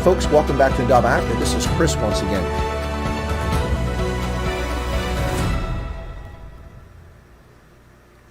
folks, welcome back to Indaba Africa. This is Chris once again.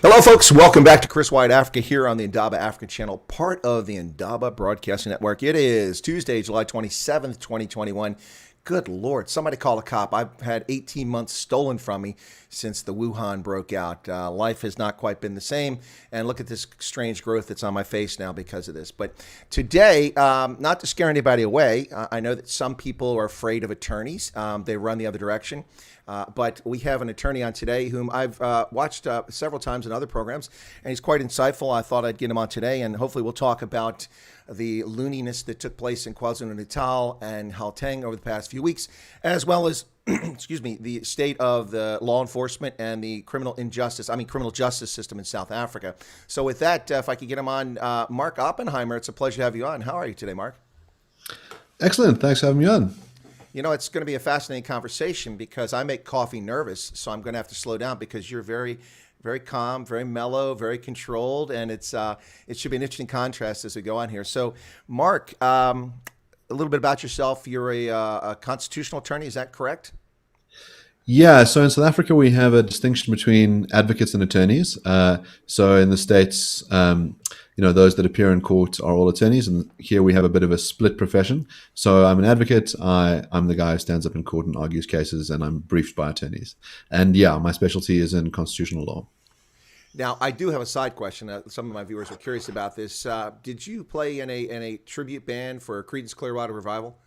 Hello, folks. Welcome back to Chris Wyatt Africa here on the Indaba Africa channel, part of the Indaba Broadcasting Network. It is Tuesday, July 27th, 2021. Good Lord, somebody call a cop. I've had 18 months stolen from me since the Wuhan broke out. Life has not quite been the same. And look at this strange growth that's on my face now because of this. But today, not to scare anybody away, I know that some people are afraid of attorneys. They run the other direction. But we have an attorney on today whom I've watched several times in other programs, and he's quite insightful. I thought I'd get him on today, and hopefully we'll talk about the looniness that took place in KwaZulu-Natal and Gauteng over the past few weeks, as well as, excuse me, the state of the law enforcement and the criminal justice system in South Africa. So with that, if I could get him on, Mark Oppenheimer, it's a pleasure to have you on. How are you today, Mark? Excellent. Thanks for having me on. You know, it's going to be a fascinating conversation because I make coffee nervous, so I'm going to have to slow down because you're very, very calm, very mellow, very controlled, and it should be an interesting contrast as we go on here. So, Mark, a little bit about yourself. You're a constitutional attorney, is that correct? Yeah, so in South Africa, we have a distinction between advocates and attorneys. So in the States, those that appear in court are all attorneys, and here we have a bit of a split profession. So I'm an advocate. I'm the guy who stands up in court and argues cases, and I'm briefed by attorneys. And yeah, my specialty is in constitutional law. Now, I do have a side question. Some of my viewers are curious about this. Did you play in a tribute band for Creedence Clearwater Revival?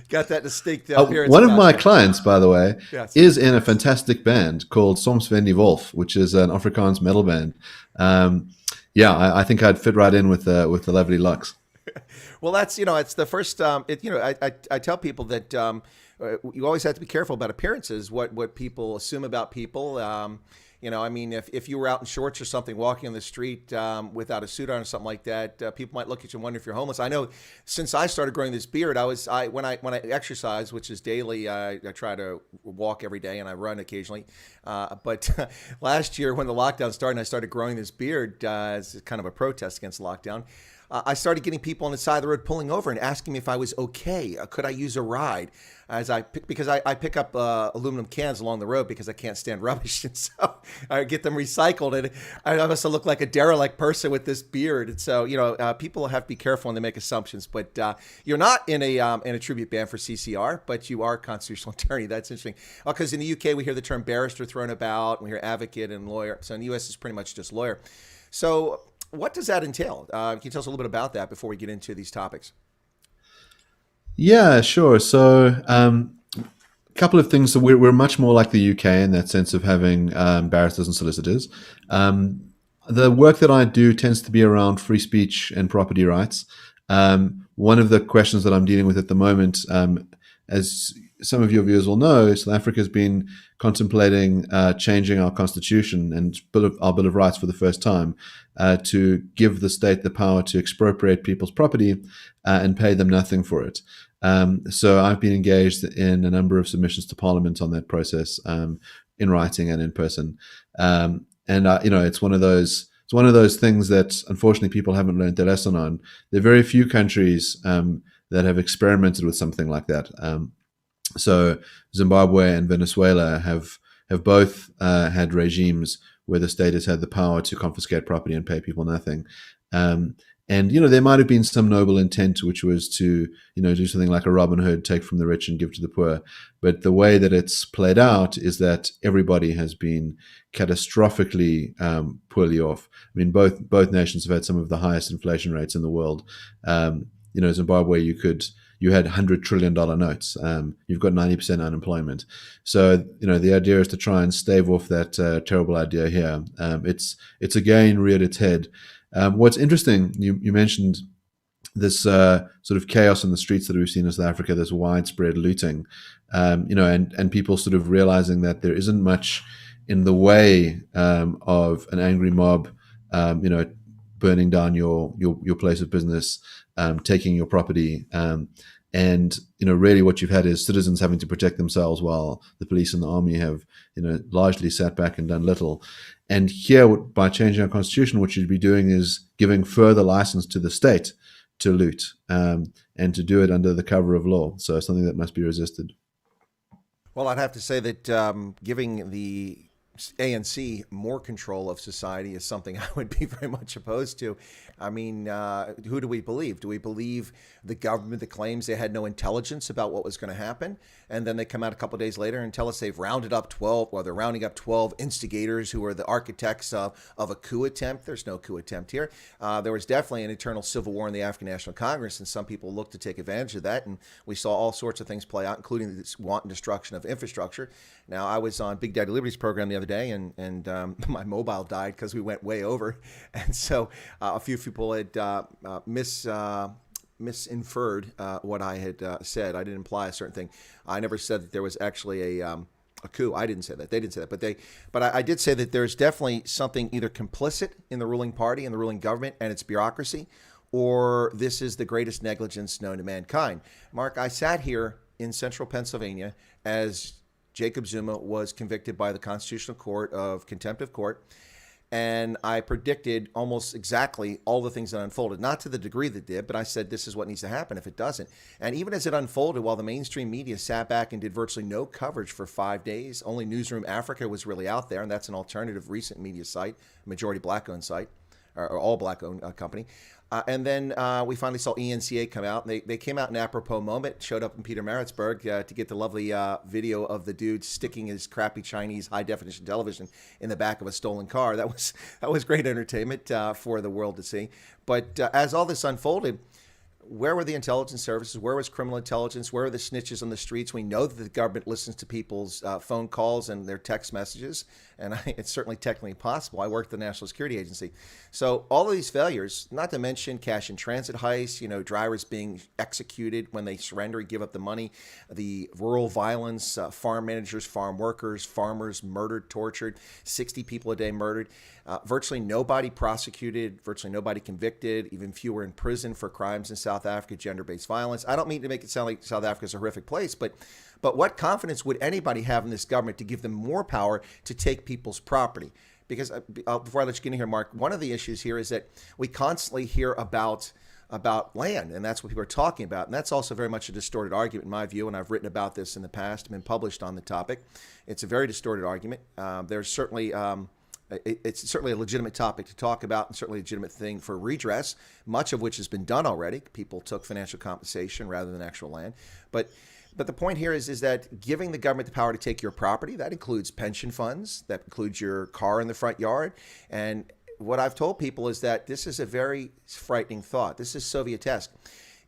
Got that distinct appearance. One of my clients, by the way, is in a fantastic band called Soms Van die Wolf, which is an Afrikaans metal band. I think I'd fit right in with the lovely locks. Well, that's it's the first. I tell people that you always have to be careful about appearances. What people assume about people. If you were out in shorts or something, walking on the street without a suit on or something like that, people might look at you and wonder if you're homeless. I know since I started growing this beard, when I exercise, which is daily, I try to walk every day and I run occasionally. But last year when the lockdown started, and I started growing this beard as kind of a protest against lockdown. I started getting people on the side of the road pulling over and asking me if I was okay. Could I use a ride? Because I pick up aluminum cans along the road because I can't stand rubbish, and so I get them recycled. And I must look like a derelict person with this beard. And so people have to be careful when they make assumptions. But you're not in a tribute band for CCR, but you are a constitutional attorney. That's interesting. Because in the UK we hear the term barrister thrown about, and we hear advocate and lawyer. So in the US it's pretty much just lawyer. So what does that entail? Can you tell us a little bit about that before we get into these topics? Yeah, sure. So a couple of things. So we're much more like the UK in that sense of having barristers and solicitors. The work that I do tends to be around free speech and property rights. One of the questions that I'm dealing with at the moment, as some of your viewers will know, South Africa has been contemplating changing our constitution and our Bill of Rights for the first time to give the state the power to expropriate people's property and pay them nothing for it. So I've been engaged in a number of submissions to Parliament on that process, in writing and in person. It's one of those things that unfortunately people haven't learned their lesson on. There are very few countries that have experimented with something like that. So Zimbabwe and Venezuela have both had regimes where the state has had the power to confiscate property and pay people nothing. There might have been some noble intent, which was to, do something like a Robin Hood, take from the rich and give to the poor. But the way that it's played out is that everybody has been catastrophically poorly off. I mean, both nations have had some of the highest inflation rates in the world. Zimbabwe, you had $100 trillion notes. You've got 90% unemployment. So, the idea is to try and stave off that terrible idea here. It's again reared its head. What's interesting, you mentioned this sort of chaos in the streets that we've seen in South Africa, this widespread looting, and people sort of realizing that there isn't much in the way of an angry mob, burning down your place of business, taking your property, and really what you've had is citizens having to protect themselves while the police and the army have largely sat back and done little. And here, by changing our constitution, what you'd be doing is giving further license to the state to loot, and to do it under the cover of law. So something that must be resisted. Well, I'd have to say that giving the ANC more control of society is something I would be very much opposed to. I mean, who do we believe? Do we believe the government that claims they had no intelligence about what was going to happen? And then they come out a couple of days later and tell us they've rounded up 12, or they're rounding up 12 instigators who are the architects of a coup attempt. There's no coup attempt here. There was definitely an internal civil war in the African National Congress, and some people looked to take advantage of that. And we saw all sorts of things play out, including this wanton destruction of infrastructure. Now, I was on Big Daddy Liberty's program the other day, and my mobile died because we went way over. And so a few people had misinferred what I had said. I didn't imply a certain thing. I never said that there was actually a coup. I didn't say that. They didn't say that. But I did say that there's definitely something either complicit in the ruling party and the ruling government and its bureaucracy, or this is the greatest negligence known to mankind. Mark, I sat here in central Pennsylvania as Jacob Zuma was convicted by the Constitutional Court of contempt of court. And I predicted almost exactly all the things that unfolded, not to the degree that did, but I said this is what needs to happen if it doesn't. And even as it unfolded, while the mainstream media sat back and did virtually no coverage for 5 days, only Newsroom Africa was really out there, and that's an alternative recent media site, majority black-owned site, or all black-owned company. And then we finally saw ENCA come out. And they came out in an apropos moment, showed up in Pietermaritzburg to get the lovely video of the dude sticking his crappy Chinese high-definition television in the back of a stolen car. That was great entertainment for the world to see. But as all this unfolded, where were the intelligence services? Where was criminal intelligence? Where were the snitches on the streets? We know that the government listens to people's phone calls and their text messages, and it's certainly technically possible. I worked at the National Security Agency. So all of these failures, not to mention cash in transit heists, drivers being executed when they surrender and give up the money, the rural violence, farm managers, farm workers, farmers murdered, tortured, 60 people a day murdered. Virtually nobody prosecuted, virtually nobody convicted, even fewer in prison for crimes in South Africa, gender-based violence. I don't mean to make it sound like South Africa is a horrific place, but what confidence would anybody have in this government to give them more power to take people's property? Because before I let you get in here, Mark, one of the issues here is that we constantly hear about land, and that's what people are talking about. And that's also very much a distorted argument in my view, and I've written about this in the past and been published on the topic. It's a very distorted argument. There's certainly... It's certainly a legitimate topic to talk about, and certainly a legitimate thing for redress, much of which has been done already. People took financial compensation rather than actual land. But the point here is that giving the government the power to take your property, that includes pension funds, that includes your car in the front yard. And what I've told people is that this is a very frightening thought. This is Soviet-esque.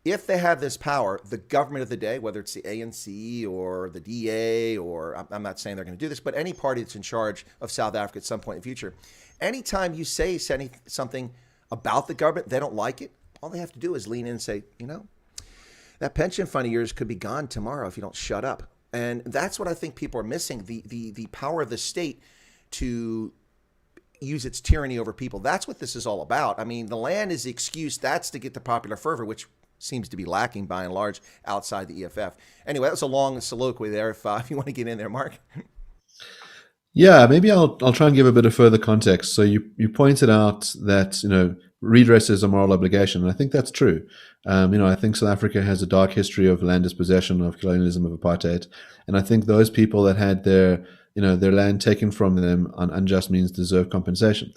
If they have this power, the government of the day, whether it's the ANC or the DA, or I'm not saying they're going to do this, but any party that's in charge of South Africa at some point in the future, anytime you say something about the government, they don't like it, all they have to do is lean in and say, that pension fund of yours could be gone tomorrow if you don't shut up. And that's what I think people are missing, the power of the state to use its tyranny over people. That's what this is all about. I mean, the land is the excuse. That's to get the popular fervor, which seems to be lacking by and large outside the EFF. Anyway, that was a long soliloquy there. If you want to get in there, Mark. Yeah, maybe I'll try and give a bit of further context. So you pointed out that redress is a moral obligation, and I think that's true. I think South Africa has a dark history of land dispossession, of colonialism, of apartheid, and I think those people that had their land taken from them on unjust means deserve compensation.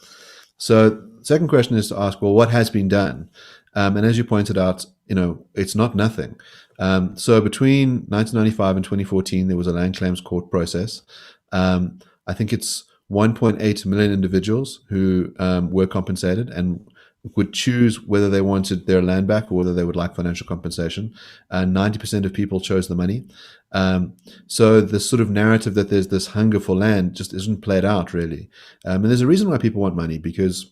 So, second question is to ask, well, what has been done? And as you pointed out, it's not nothing. So between 1995 and 2014, there was a land claims court process. I think it's 1.8 million individuals who were compensated and would choose whether they wanted their land back or whether they would like financial compensation. 90% of people chose the money. So the sort of narrative that there's this hunger for land just isn't played out, really. And there's a reason why people want money, because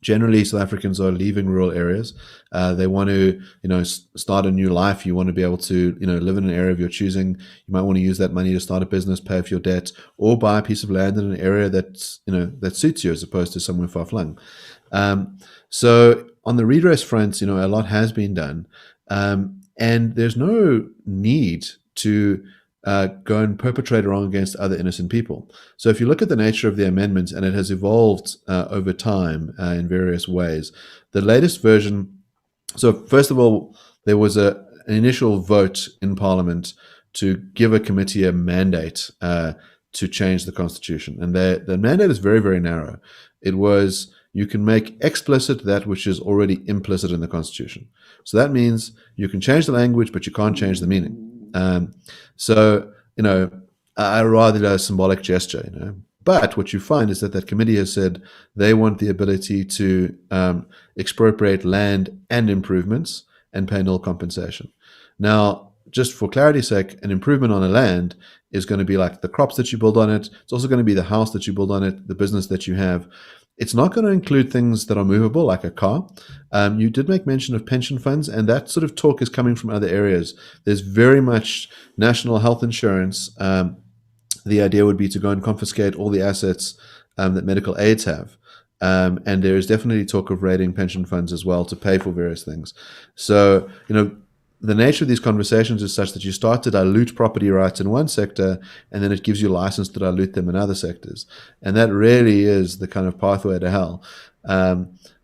generally, South Africans are leaving rural areas. They want to, start a new life. You want to be able to, live in an area of your choosing. You might want to use that money to start a business, pay off your debt, or buy a piece of land in an area that's, that suits you as opposed to somewhere far flung. So on the redress front, a lot has been done, and there's no need to go and perpetrate wrong against other innocent people. So if you look at the nature of the amendment, and it has evolved over time in various ways, the latest version So first of all, there was an initial vote in Parliament to give a committee a mandate to change the constitution, and the mandate is very, very narrow. It was you can make explicit that which is already implicit in the constitution. So that means you can change the language, but you can't change the meaning. So I rather do a symbolic gesture. But what you find is that committee has said they want the ability to expropriate land and improvements and pay nil compensation. Now, just for clarity's sake, an improvement on a land is going to be like the crops that you build on it. It's also going to be the house that you build on it, the business that you have. It's not going to include things that are movable, like a car. You did make mention of pension funds, and that sort of talk is coming from other areas. There's very much national health insurance. The idea would be to go and confiscate all the assets that medical aids have. And there is definitely talk of raiding pension funds as well to pay for various things. So, the nature of these conversations is such that you start to dilute property rights in one sector, and then it gives you license to dilute them in other sectors. And that really is the kind of pathway to hell.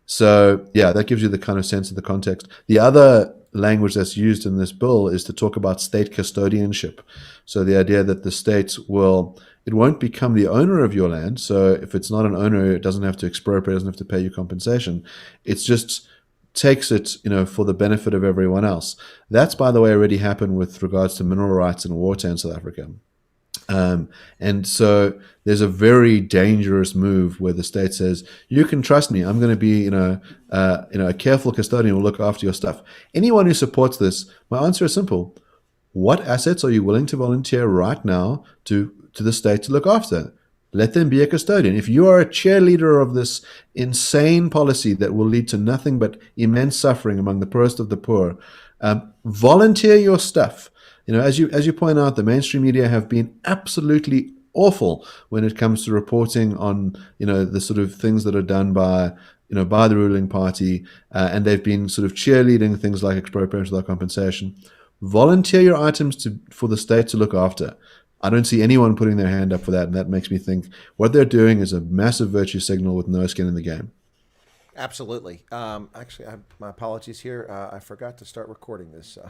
So, yeah, that gives you the kind of sense of the context. The other language that's used in this bill is to talk about state custodianship. So the idea that the state it won't become the owner of your land. So if it's not an owner, it doesn't have to expropriate, it doesn't have to pay you compensation. It's just takes it, for the benefit of everyone else. That's, by the way, already happened with regards to mineral rights in water in South Africa. And so there's a very dangerous move where the state says, you can trust me. I'm going to be, a careful custodian who will look after your stuff. Anyone who supports this, my answer is simple. What assets are you willing to volunteer right now to the state to look after? Let them be a custodian. If you are a cheerleader of this insane policy that will lead to nothing but immense suffering among the poorest of the poor, volunteer your stuff. As you point out, the mainstream media have been absolutely awful when it comes to reporting on, the sort of things that are done by the ruling party, and they've been sort of cheerleading things like expropriation without compensation. Volunteer your items for the state to look after. I don't see anyone putting their hand up for that, and that makes me think what they're doing is a massive virtue signal with no skin in the game. Absolutely. Actually, my apologies here. I forgot to start recording this. So.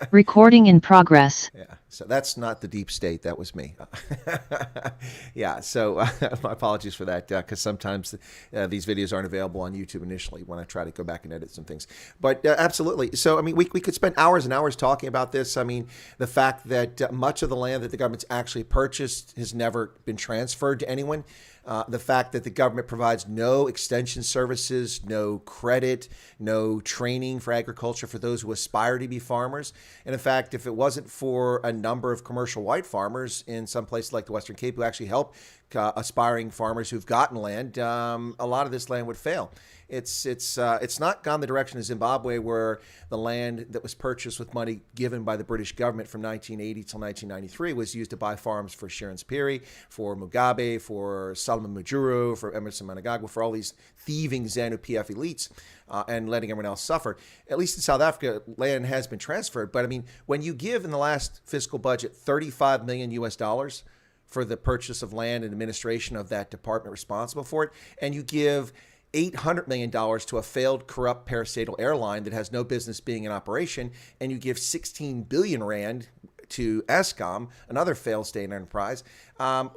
Recording in progress. Yeah. So that's not the deep state. That was me. Yeah. So my apologies for that, because sometimes these videos aren't available on YouTube initially when I try to go back and edit some things. But absolutely. So, we could spend hours and hours talking about this. The fact that much of the land that the government's actually purchased has never been transferred to anyone. The fact that the government provides no extension services, no credit, no training for agriculture for those who aspire to be farmers. And in fact, if it wasn't for a number of commercial white farmers in some places like the Western Cape who actually help aspiring farmers who've gotten land, a lot of this land would fail. It's not gone the direction of Zimbabwe, where the land that was purchased with money given by the British government from 1980 till 1993 was used to buy farms for Sharon Spiri, for Mugabe, for Solomon Majuro, for Emerson Mnangagwa, for all these thieving ZANU-PF elites, and letting everyone else suffer. At least in South Africa, land has been transferred. But when you give in the last fiscal budget $35 million US for the purchase of land and administration of that department responsible for it, and you give $800 million to a failed, corrupt parastatal airline that has no business being in operation, and you give 16 billion rand to Eskom, another failed state enterprise.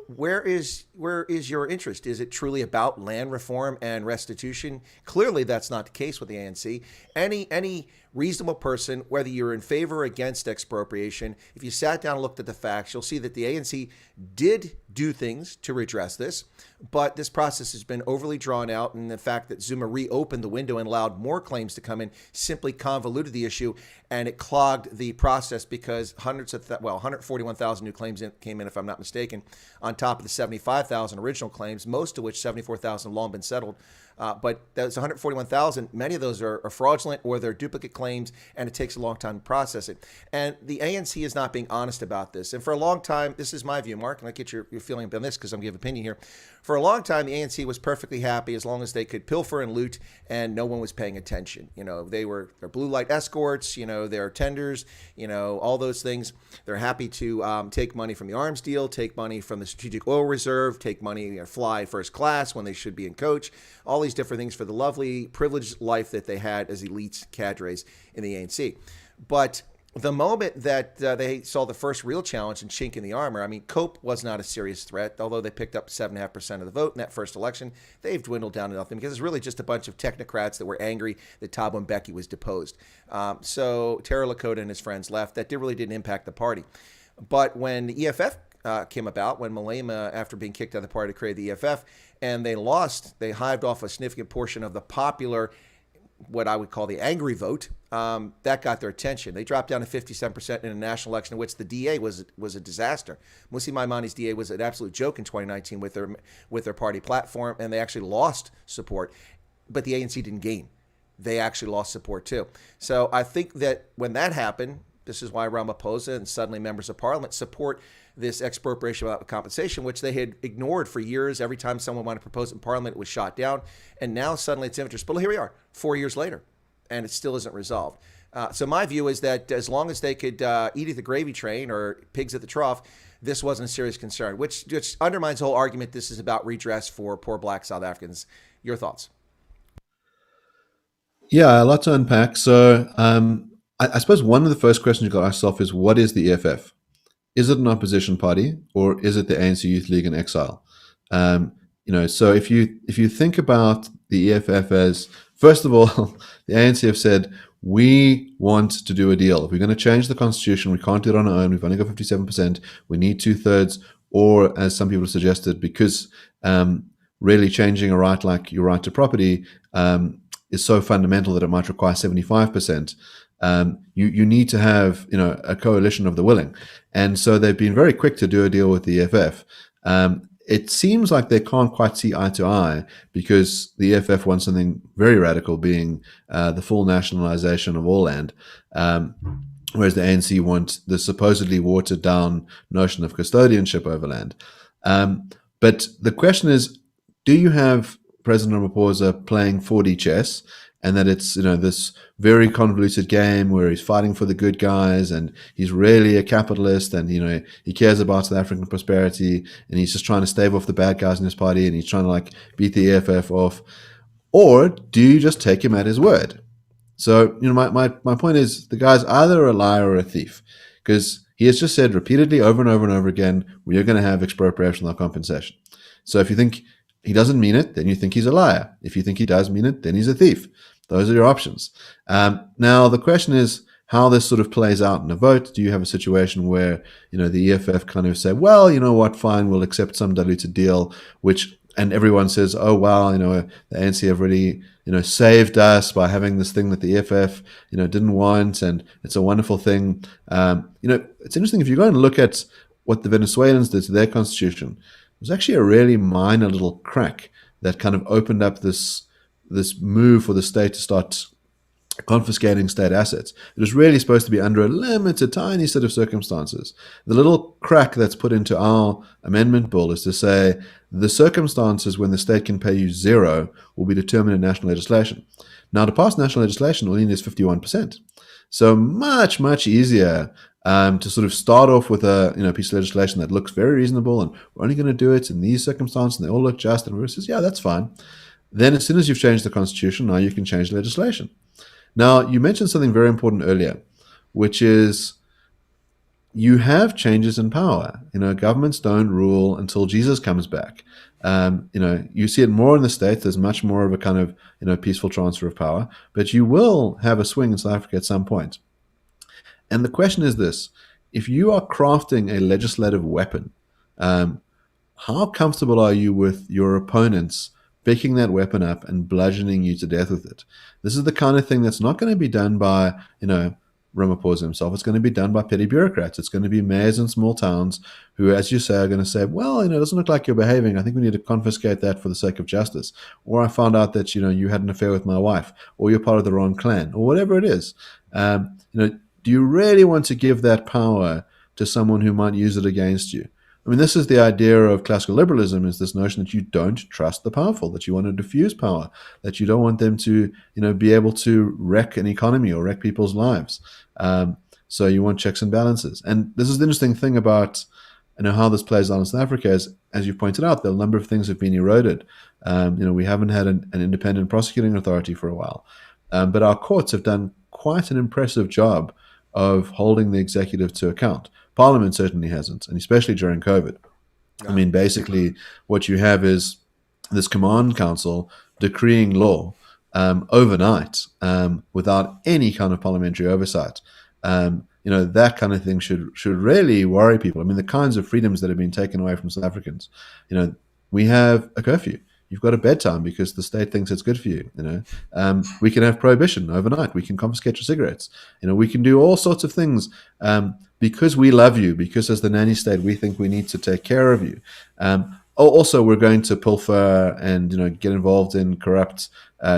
Where is your interest? Is it truly about land reform and restitution? Clearly, that's not the case with the ANC. Any reasonable person, whether you're in favor or against expropriation, if you sat down and looked at the facts, you'll see that the ANC did do things to redress this, but this process has been overly drawn out, and the fact that Zuma reopened the window and allowed more claims to come in simply convoluted the issue, and it clogged the process because 141,000 new claims came in, if I'm not mistaken, on top of the 75,000 original claims, most of which 74,000 have long been settled. But those 141,000, many of those are fraudulent or they're duplicate claims, and it takes a long time to process it. And the ANC is not being honest about this. And for a long time, this is my view, Mark, and I get your feeling about this because I'm giving opinion here. For a long time, the ANC was perfectly happy as long as they could pilfer and loot and no one was paying attention. They're blue light escorts, they're tenders, all those things. They're happy to take money from the arms deal, take money from the strategic oil reserve, take money, fly first class when they should be in coach. All these these different things for the lovely, privileged life that they had as elite cadres in the ANC. But the moment that they saw the first real challenge and chink in the armor, I mean, COPE was not a serious threat, although they picked up 7.5% of the vote in that first election. They've dwindled down to nothing because it's really just a bunch of technocrats that were angry that Thabo Mbeki was deposed. So Terry Lakota and his friends left. That really didn't impact the party. But when the EFF came about, when Malema, after being kicked out of the party, created the EFF, and they lost, they hived off a significant portion of the popular, what I would call the angry vote. That got their attention. They dropped down to 57% in a national election in which the DA was a disaster. Musi Maimani's DA was an absolute joke in 2019 with their party platform, and they actually lost support. But the ANC didn't gain. They actually lost support too. So I think that when that happened, this is why Ramaphosa and suddenly members of parliament support this expropriation without compensation, which they had ignored for years. Every time someone wanted to propose it in parliament, it was shot down. And now suddenly it's of interest. But here we are, 4 years later, and it still isn't resolved. So my view is that as long as they could eat at the gravy train or pigs at the trough, this wasn't a serious concern, which undermines the whole argument this is about redress for poor black South Africans. Your thoughts? Yeah, a lot to unpack. So I suppose one of the first questions you got to ask yourself is, what is the EFF? Is it an opposition party, or is it the ANC Youth League in exile? So if you think about the EFF as, first of all, the ANC have said, we want to do a deal. If we're going to change the constitution, we can't do it on our own. We've only got 57%. We need 2/3, or as some people have suggested, because really changing a right like your right to property is so fundamental that it might require 75%. You need to have a coalition of the willing, and so they've been very quick to do a deal with the EFF. It seems like they can't quite see eye to eye because the EFF wants something very radical, being the full nationalization of all land, whereas the ANC want the supposedly watered down notion of custodianship over land. But the question is, do you have President Ramaphosa playing 4D chess, and that it's this very convoluted game where he's fighting for the good guys, and he's really a capitalist, and he cares about South African prosperity, and he's just trying to stave off the bad guys in his party, and he's trying to beat the EFF off? Or do you just take him at his word? So my point is, the guy's either a liar or a thief, because he has just said repeatedly over and over and over again, we are going to have expropriation without compensation. So if you think he doesn't mean it, then you think he's a liar. If you think he does mean it, then he's a thief. Those are your options. Now, the question is how this sort of plays out in a vote. Do you have a situation where, the EFF kind of say, well, you know what, fine, we'll accept some diluted deal, and everyone says, oh, wow, the ANC have really, saved us by having this thing that the EFF, didn't want, and it's a wonderful thing. It's interesting, if you go and look at what the Venezuelans did to their constitution, it was actually a really minor little crack that kind of opened up this move for the state to start confiscating state assets. It was really supposed to be under a limited, tiny set of circumstances. The little crack that's put into our amendment bill is to say the circumstances when the state can pay you zero will be determined in national legislation. Now, to pass national legislation, all you need is 51%. So much, much easier to sort of start off with a piece of legislation that looks very reasonable, and we're only going to do it in these circumstances, and they all look just, and everyone says, yeah, that's fine. Then as soon as you've changed the constitution, now you can change the legislation. Now, you mentioned something very important earlier, which is you have changes in power. Governments don't rule until Jesus comes back. You see it more in the States. There's much more of a kind of peaceful transfer of power, but you will have a swing in South Africa at some point. And the question is this: if you are crafting a legislative weapon, how comfortable are you with your opponents picking that weapon up and bludgeoning you to death with it? This is the kind of thing that's not going to be done by, Ramaphosa himself. It's going to be done by petty bureaucrats. It's going to be mayors in small towns who, as you say, are going to say, well, it doesn't look like you're behaving. I think we need to confiscate that for the sake of justice. Or I found out that, you had an affair with my wife, or you're part of the wrong clan, or whatever it is. Do you really want to give that power to someone who might use it against you? I mean, this is the idea of classical liberalism, is this notion that you don't trust the powerful, that you want to diffuse power, that you don't want them to, be able to wreck an economy or wreck people's lives. So you want checks and balances. And this is the interesting thing about And how this plays out in South Africa is, as you've pointed out, the number of things have been eroded. We haven't had an independent prosecuting authority for a while, but our courts have done quite an impressive job of holding the executive to account. Parliament certainly hasn't, and especially during COVID. I mean, basically, what you have is this command council decreeing law overnight without any kind of parliamentary oversight. That kind of thing should really worry people. I mean, the kinds of freedoms that have been taken away from South Africans. We have a curfew. You've got a bedtime because the state thinks it's good for you. We can have prohibition overnight. We can confiscate your cigarettes. We can do all sorts of things because we love you. Because as the nanny state, we think we need to take care of you. Also, we're going to pilfer and get involved in corrupt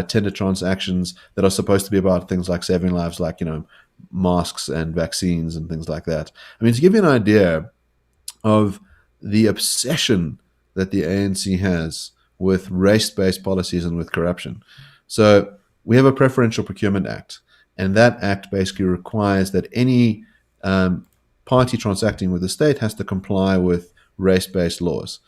tender transactions that are supposed to be about things like saving lives, like masks and vaccines and things like that. I mean, to give you an idea of the obsession that the ANC has with race-based policies and with corruption. So we have a Preferential Procurement Act, and that act basically requires that any party transacting with the state has to comply with race-based laws,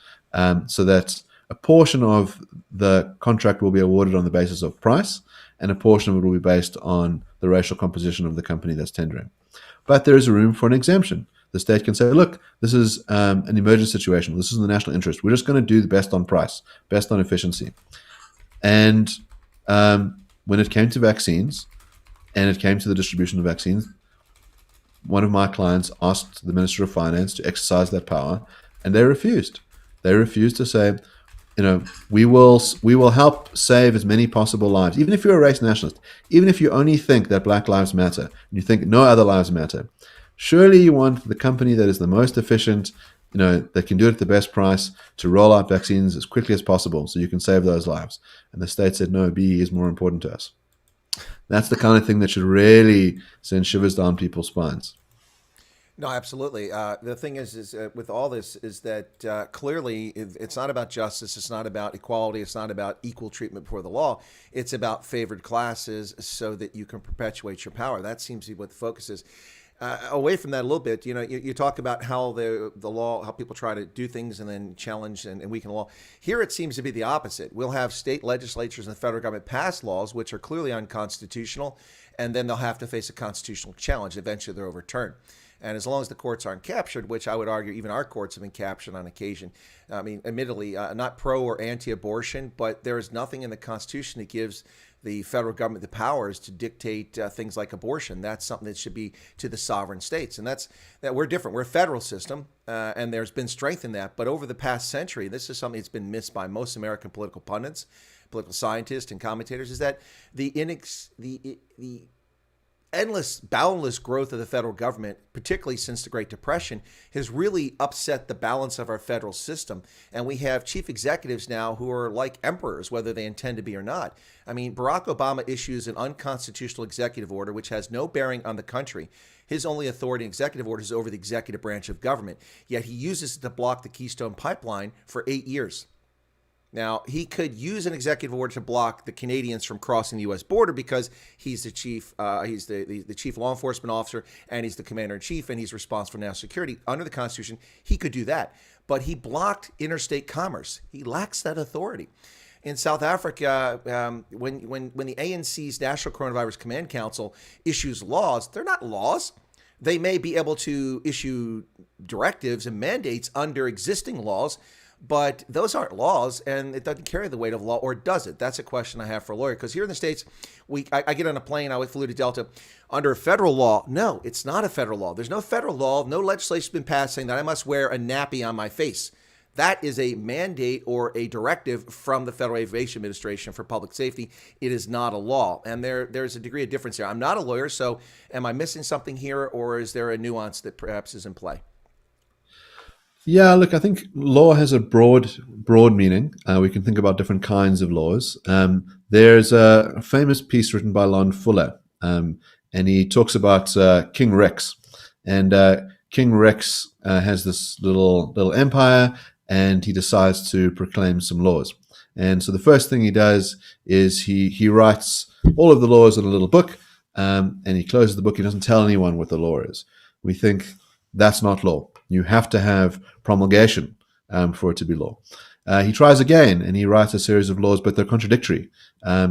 so that a portion of the contract will be awarded on the basis of price, and a portion of it will be based on the racial composition of the company that's tendering. But there is room for an exemption. The state can say, look, this is an emergent situation. This is in the national interest. We're just going to do the best on price, best on efficiency. And when it came to vaccines and it came to the distribution of vaccines, one of my clients asked the Minister of Finance to exercise that power, and they refused. They refused to say, we will help save as many possible lives. Even if you're a race nationalist, even if you only think that Black lives matter, and you think no other lives matter, surely you want the company that is the most efficient, that can do it at the best price, to roll out vaccines as quickly as possible so you can save those lives. And the state said, no, BE is more important to us. That's the kind of thing that should really send shivers down people's spines. No, absolutely. The thing is with all this is that clearly it's not about justice. It's not about equality. It's not about equal treatment before the law. It's about favored classes so that you can perpetuate your power. That seems to be what the focus is. Away from that a little bit, you talk about how the law, how people try to do things and then challenge and weaken the law. Here it seems to be the opposite. We'll have state legislatures and the federal government pass laws which are clearly unconstitutional, and then they'll have to face a constitutional challenge. Eventually they're overturned. And as long as the courts aren't captured, which I would argue even our courts have been captured on occasion, I mean, admittedly, not pro or anti-abortion, but there is nothing in the Constitution that gives the federal government the powers to dictate things like abortion. That's something that should be to the sovereign states. And that we're different. We're a federal system, and there's been strength in that. But over the past century, this is something that's been missed by most American political pundits, political scientists, and commentators, is that the endless, boundless growth of the federal government, particularly since the Great Depression, has really upset the balance of our federal system. And we have chief executives now who are like emperors, whether they intend to be or not. I mean, Barack Obama issues an unconstitutional executive order, which has no bearing on the country. His only authority in executive orders is over the executive branch of government. Yet he uses it to block the Keystone Pipeline for 8 years. Now, he could use an executive order to block the Canadians from crossing the U.S. border because he's the chief, he's the chief law enforcement officer, and he's the commander in chief, and he's responsible for national security. Under the Constitution, he could do that, but he blocked interstate commerce. He lacks that authority. In South Africa, when the ANC's National Coronavirus Command Council issues laws, they're not laws. They may be able to issue directives and mandates under existing laws, but those aren't laws, and it doesn't carry the weight of law, or does it? That's a question I have for a lawyer. Because here in the States, I get on a plane, I flew to Delta, under a federal law. No, it's not a federal law. There's no federal law. No legislation has been passed saying that I must wear a nappy on my face. That is a mandate or a directive from the Federal Aviation Administration for public safety. It is not a law. And there's a degree of difference there. I'm not a lawyer, so am I missing something here, or is there a nuance that perhaps is in play? Yeah, look, I think law has a broad meaning. We can think about different kinds of laws. There's a famous piece written by Lon Fuller, and he talks about King Rex. And King Rex has this little empire, and he decides to proclaim some laws. And so the first thing he does is he writes all of the laws in a little book, and he closes the book. He doesn't tell anyone what the law is. We think, That's not law. You have to have promulgation for it to be law. He tries again, and he writes a series of laws, but they're contradictory.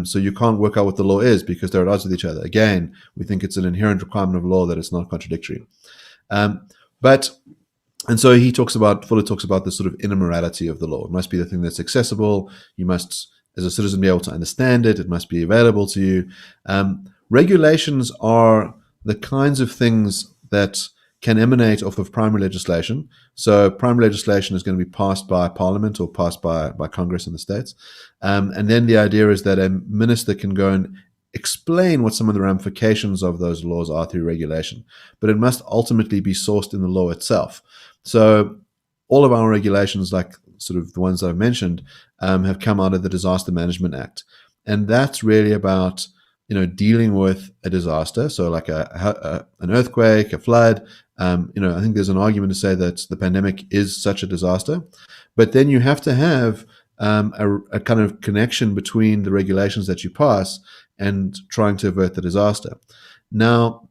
So you can't work out what the law is because they're at odds with each other. Again, we think it's an inherent requirement of law that it's not contradictory. And so Fuller talks about the sort of inner morality of the law. It must be the thing that's accessible. You must, as a citizen, be able to understand it. It must be available to you. Regulations are the kinds of things that can emanate off of primary legislation. So primary legislation is going to be passed by Parliament or passed by Congress in the States. And then the idea is that a minister can go and explain what some of the ramifications of those laws are through regulation. But it must ultimately be sourced in the law itself. So all of our regulations, like sort of the ones that I've mentioned, have come out of the Disaster Management Act. And that's really about dealing with a disaster, so like an earthquake, a flood. I think there's an argument to say that the pandemic is such a disaster, but then you have to have a kind of connection between the regulations that you pass and trying to avert the disaster. Now,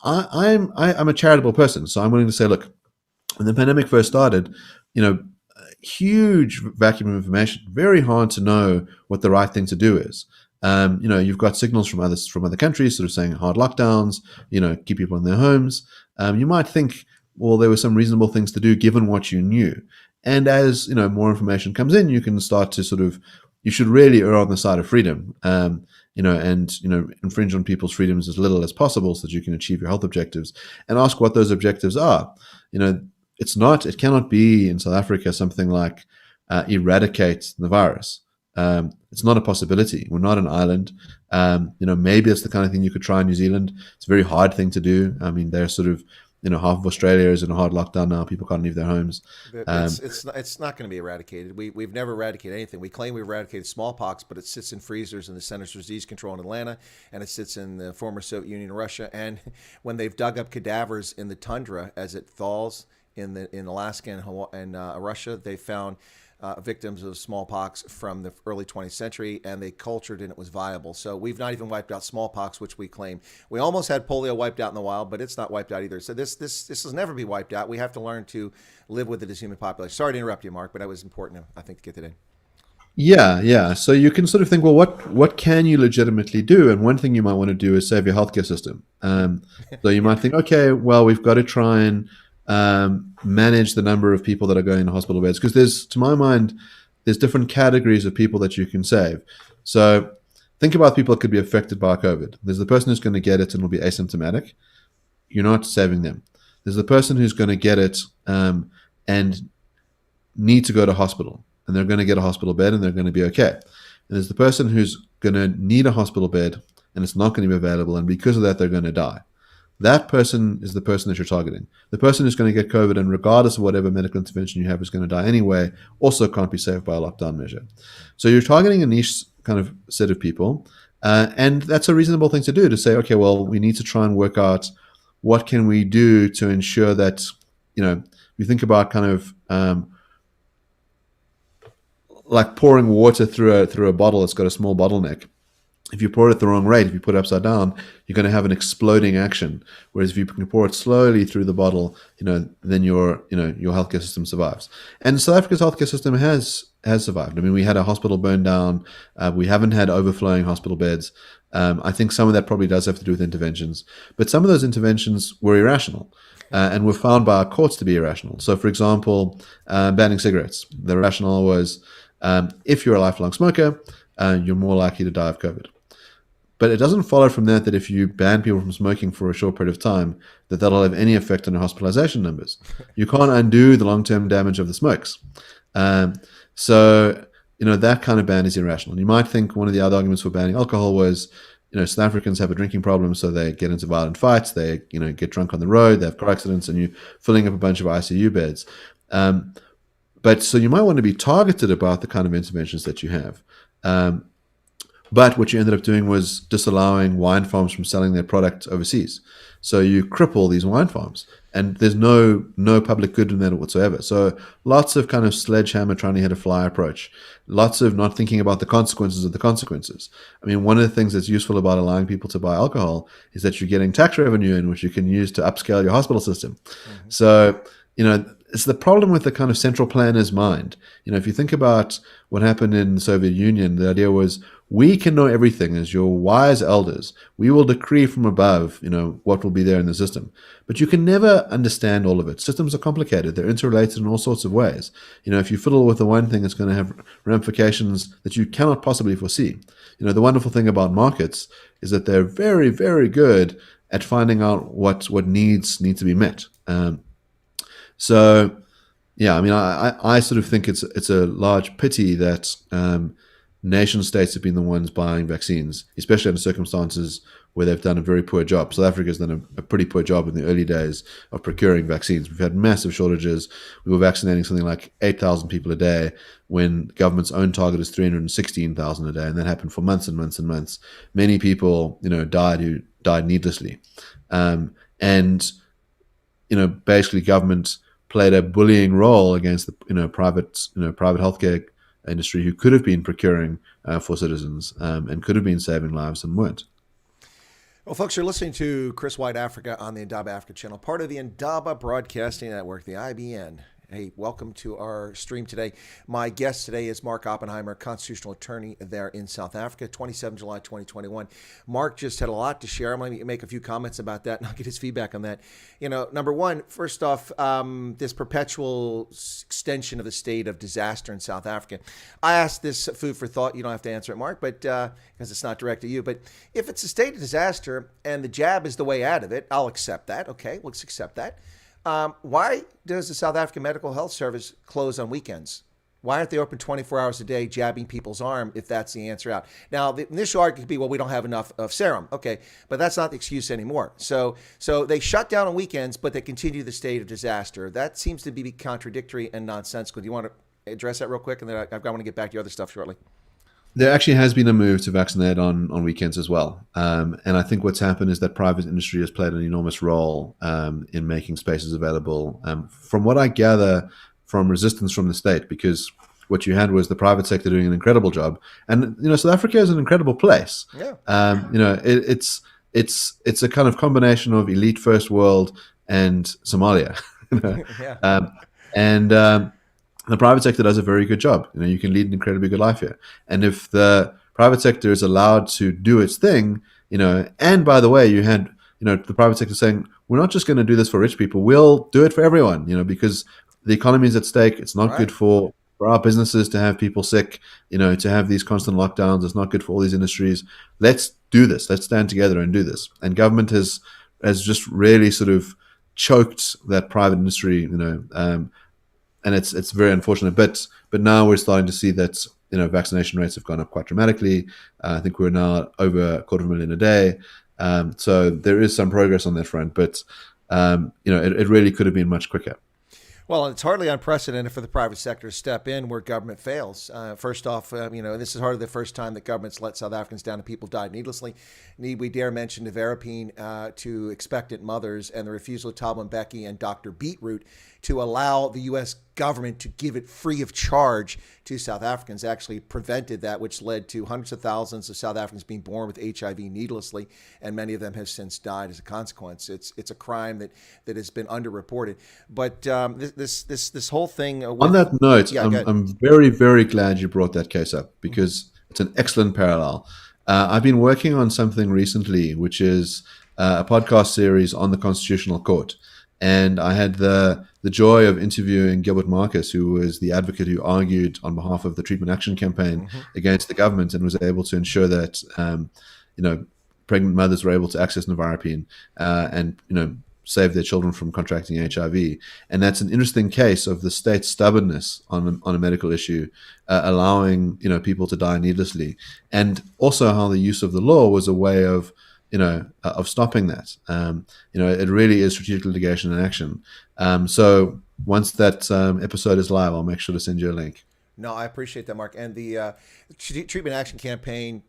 I'm a charitable person, so I'm willing to say, look, when the pandemic first started, huge vacuum of information, very hard to know what the right thing to do is. You've got signals from other countries sort of saying hard lockdowns, keep people in their homes. You might think, well, there were some reasonable things to do given what you knew. And as more information comes in, you can start to you should really err on the side of freedom, and infringe on people's freedoms as little as possible so that you can achieve your health objectives, and ask what those objectives are. It cannot be in South Africa something like eradicate the virus. It's not a possibility. We're not an island. Maybe it's the kind of thing you could try in New Zealand. It's a very hard thing to do. I mean, they're sort of, half of Australia is in a hard lockdown now. People can't leave their homes. It's not going to be eradicated. We've never eradicated anything. We claim we eradicated smallpox, but it sits in freezers in the Centers for Disease Control in Atlanta, and it sits in the former Soviet Union, Russia. And when they've dug up cadavers in the tundra as it thaws in Alaska and Russia, they found victims of smallpox from the early 20th century, and they cultured and it was viable. So we've not even wiped out smallpox, which we claim. We almost had polio wiped out in the wild, but it's not wiped out either. So this will never be wiped out. We have to learn to live with this human population. Sorry to interrupt you, Mark, but that was important, I think, to get that in. Yeah. So you can sort of think, well, what can you legitimately do? And one thing you might want to do is save your healthcare system. So you might think, okay, well, we've got to try and manage the number of people that are going to hospital beds, because to my mind, there's different categories of people that you can save. So think about people that could be affected by COVID. There's the person who's going to get it and will be asymptomatic. You're not saving them. There's the person who's going to get it and need to go to hospital, and they're going to get a hospital bed and they're going to be okay. And there's the person who's going to need a hospital bed and it's not going to be available, and because of that, they're going to die. That person is the person that you're targeting. The person who's going to get COVID, and regardless of whatever medical intervention you have, is going to die anyway, also can't be saved by a lockdown measure. So you're targeting a niche kind of set of people, and that's a reasonable thing to do, to say, okay, well, we need to try and work out what can we do to ensure that, we think about kind of like pouring water through a bottle that's got a small bottleneck. If you pour it at the wrong rate, if you put it upside down, you're going to have an exploding action. Whereas if you can pour it slowly through the bottle, then your healthcare system survives. And South Africa's healthcare system has survived. I mean, we had a hospital burn down. We haven't had overflowing hospital beds. I think some of that probably does have to do with interventions, but some of those interventions were irrational and were found by our courts to be irrational. So, for example, banning cigarettes. The rationale was if you're a lifelong smoker, you're more likely to die of COVID. But it doesn't follow from that if you ban people from smoking for a short period of time, that'll have any effect on your hospitalization numbers. You can't undo the long-term damage of the smokes. So that kind of ban is irrational. You might think one of the other arguments for banning alcohol was, South Africans have a drinking problem, so they get into violent fights, they, get drunk on the road, they have car accidents, and you're filling up a bunch of ICU beds. But so you might want to be targeted about the kind of interventions that you have. But what you ended up doing was disallowing wine farms from selling their product overseas. So you cripple these wine farms, and there's no public good in that whatsoever. So lots of kind of sledgehammer trying to hit a fly approach. Lots of not thinking about the consequences of the consequences. I mean, one of the things that's useful about allowing people to buy alcohol is that you're getting tax revenue in which you can use to upscale your hospital system. Mm-hmm. So, it's the problem with the kind of central planner's mind. If you think about what happened in the Soviet Union, the idea was, we can know everything as your wise elders. We will decree from above, what will be there in the system. But you can never understand all of it. Systems are complicated. They're interrelated in all sorts of ways. If you fiddle with the one thing, it's going to have ramifications that you cannot possibly foresee. The wonderful thing about markets is that they're very, very good at finding out what needs need to be met. So, yeah, I mean, I sort of think it's a large pity that nation states have been the ones buying vaccines, especially under circumstances where they've done a very poor job. South Africa has done a pretty poor job in the early days of procuring vaccines. We've had massive shortages. We were vaccinating something like 8,000 people a day when the government's own target is 316,000 a day, and that happened for months and months and months. Many people, died needlessly, and basically government played a bullying role against the private healthcare industry who could have been procuring for citizens and could have been saving lives and weren't. Well, folks, you're listening to Chris Wyatt Africa on the Indaba Africa channel, part of the Indaba Broadcasting Network, the IBN. Hey, welcome to our stream today. My guest today is Mark Oppenheimer, constitutional attorney there in South Africa, 27 July 2021. Mark just had a lot to share. I'm going to make a few comments about that, and I'll get his feedback on that. Number one, first off, this perpetual extension of the state of disaster in South Africa. I asked this food for thought. You don't have to answer it, Mark, but because it's not direct to you. But if it's a state of disaster and the jab is the way out of it, I'll accept that. Okay, let's accept that. Why does the South African Medical Health Service close on weekends? Why aren't they open 24 hours a day jabbing people's arm if that's the answer out? Now, the initial argument could be, well, we don't have enough of serum. Okay, but that's not the excuse anymore. So they shut down on weekends, but they continue the state of disaster. That seems to be contradictory and nonsensical. Do you want to address that real quick? And then I want to get back to your other stuff shortly. There actually has been a move to vaccinate on weekends as well. And I think what's happened is that private industry has played an enormous role in making spaces available. From what I gather from resistance from the state, because what you had was the private sector doing an incredible job. And, South Africa is an incredible place. Yeah. It's a kind of combination of elite first world and Somalia. Yeah. The private sector does a very good job. You can lead an incredibly good life here. And if the private sector is allowed to do its thing, and by the way, you had, the private sector saying, we're not just going to do this for rich people, we'll do it for everyone, because the economy is at stake. It's not good for our businesses to have people sick, to have these constant lockdowns. It's not good for all these industries. Let's do this. Let's stand together and do this. And government has just really sort of choked that private industry, and it's very unfortunate. But now we're starting to see that vaccination rates have gone up quite dramatically. I think we're now over 250,000 a day. So there is some progress on that front, but it really could have been much quicker. Well, it's hardly unprecedented for the private sector to step in where government fails. First off, this is hardly the first time that governments let South Africans down and people died needlessly. Need we dare mention Nevirapine to expectant mothers and the refusal of Talon Bezuidenhout and Dr. Beetroot to allow the U.S. government to give it free of charge to South Africans actually prevented that, which led to hundreds of thousands of South Africans being born with HIV needlessly, and many of them have since died as a consequence. It's a crime that has been underreported. But this whole thing. On that note, I'm very, very glad you brought that case up because it's an excellent parallel. I've been working on something recently, which is a podcast series on the Constitutional Court. And I had the joy of interviewing Gilbert Marcus, who was the advocate who argued on behalf of the Treatment Action Campaign against the government and was able to ensure that, pregnant mothers were able to access Nevirapine and, save their children from contracting HIV. And that's an interesting case of the state's stubbornness on a medical issue, allowing, people to die needlessly. And also how the use of the law was a way of stopping that. It really is strategic litigation in action. So once that episode is live, I'll make sure to send you a link. No, I appreciate that, Mark. And the Treatment Action Campaign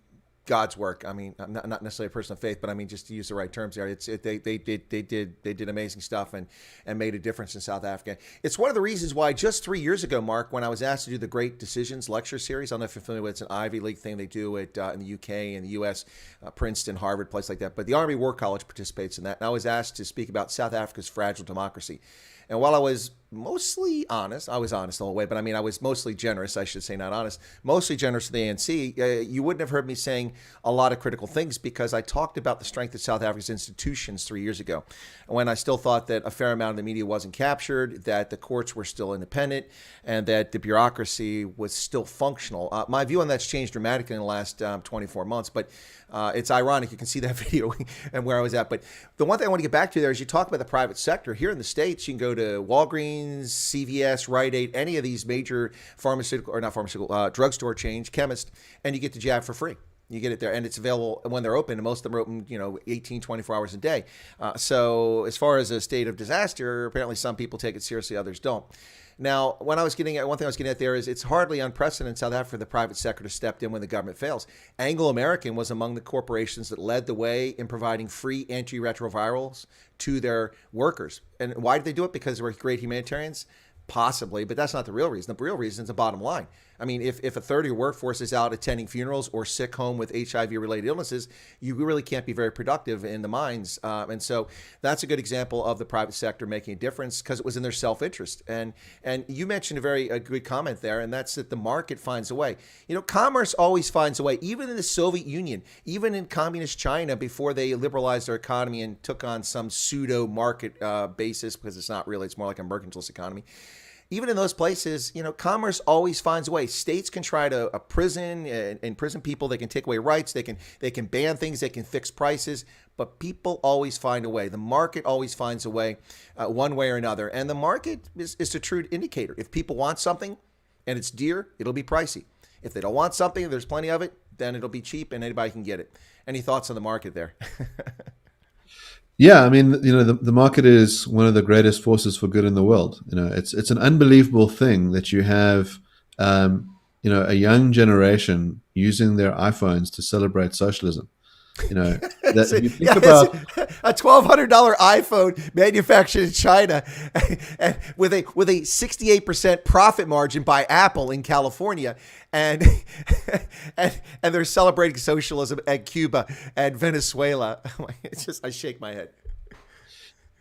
God's work. I mean, I'm not necessarily a person of faith, but I mean, just to use the right terms there, they did amazing stuff and made a difference in South Africa. It's one of the reasons why just 3 years ago, Mark, when I was asked to do the Great Decisions lecture series, I don't know if you're familiar with it, it's an Ivy League thing they do it in the UK and the US, Princeton, Harvard, place like that. But the Army War College participates in that, and I was asked to speak about South Africa's fragile democracy. And while I was mostly honest, I was honest the whole way, but I mean, I was mostly generous, I should say, not honest, mostly generous to the ANC. You wouldn't have heard me saying a lot of critical things because I talked about the strength of South Africa's institutions 3 years ago, when I still thought that a fair amount of the media wasn't captured, that the courts were still independent, and that the bureaucracy was still functional. My view on that's changed dramatically in the last 24 months, but it's ironic. You can see that video and where I was at. But the one thing I want to get back to there is you talk about the private sector. Here in the States, you can go to Walgreens, CVS, Rite Aid, any of these major drugstore chains, chemists, and you get the jab for free. You get it there, and it's available when they're open, and most of them are open, 18, 24 hours a day. So as far as a state of disaster, apparently some people take it seriously, others don't. Now, one thing I was getting at there is it's hardly unprecedented in South Africa for the private sector to step in when the government fails. Anglo American was among the corporations that led the way in providing free antiretrovirals to their workers. And why did they do it? Because they were great humanitarians? Possibly, but that's not the real reason. The real reason is the bottom line. I mean, if a third of your workforce is out attending funerals or sick home with HIV-related illnesses, you really can't be very productive in the mines. And so that's a good example of the private sector making a difference because it was in their self-interest. And you mentioned a good comment there, and that's that the market finds a way. Commerce always finds a way. Even in the Soviet Union, even in communist China, before they liberalized their economy and took on some pseudo market basis, because it's not really, it's more like a mercantilist economy. Even in those places, commerce always finds a way. States can try to imprison people. They can take away rights. They can ban things. They can fix prices. But people always find a way. The market always finds a way, one way or another. And the market is a true indicator. If people want something and it's dear, it'll be pricey. If they don't want something, there's plenty of it, then it'll be cheap and anybody can get it. Any thoughts on the market there? Yeah, I mean, the market is one of the greatest forces for good in the world. It's an unbelievable thing that you have, a young generation using their iPhones to celebrate socialism. That if you think about a $1,200 iPhone manufactured in China, and with a 68% profit margin by Apple in California, and they're celebrating socialism at Cuba and Venezuela. I shake my head.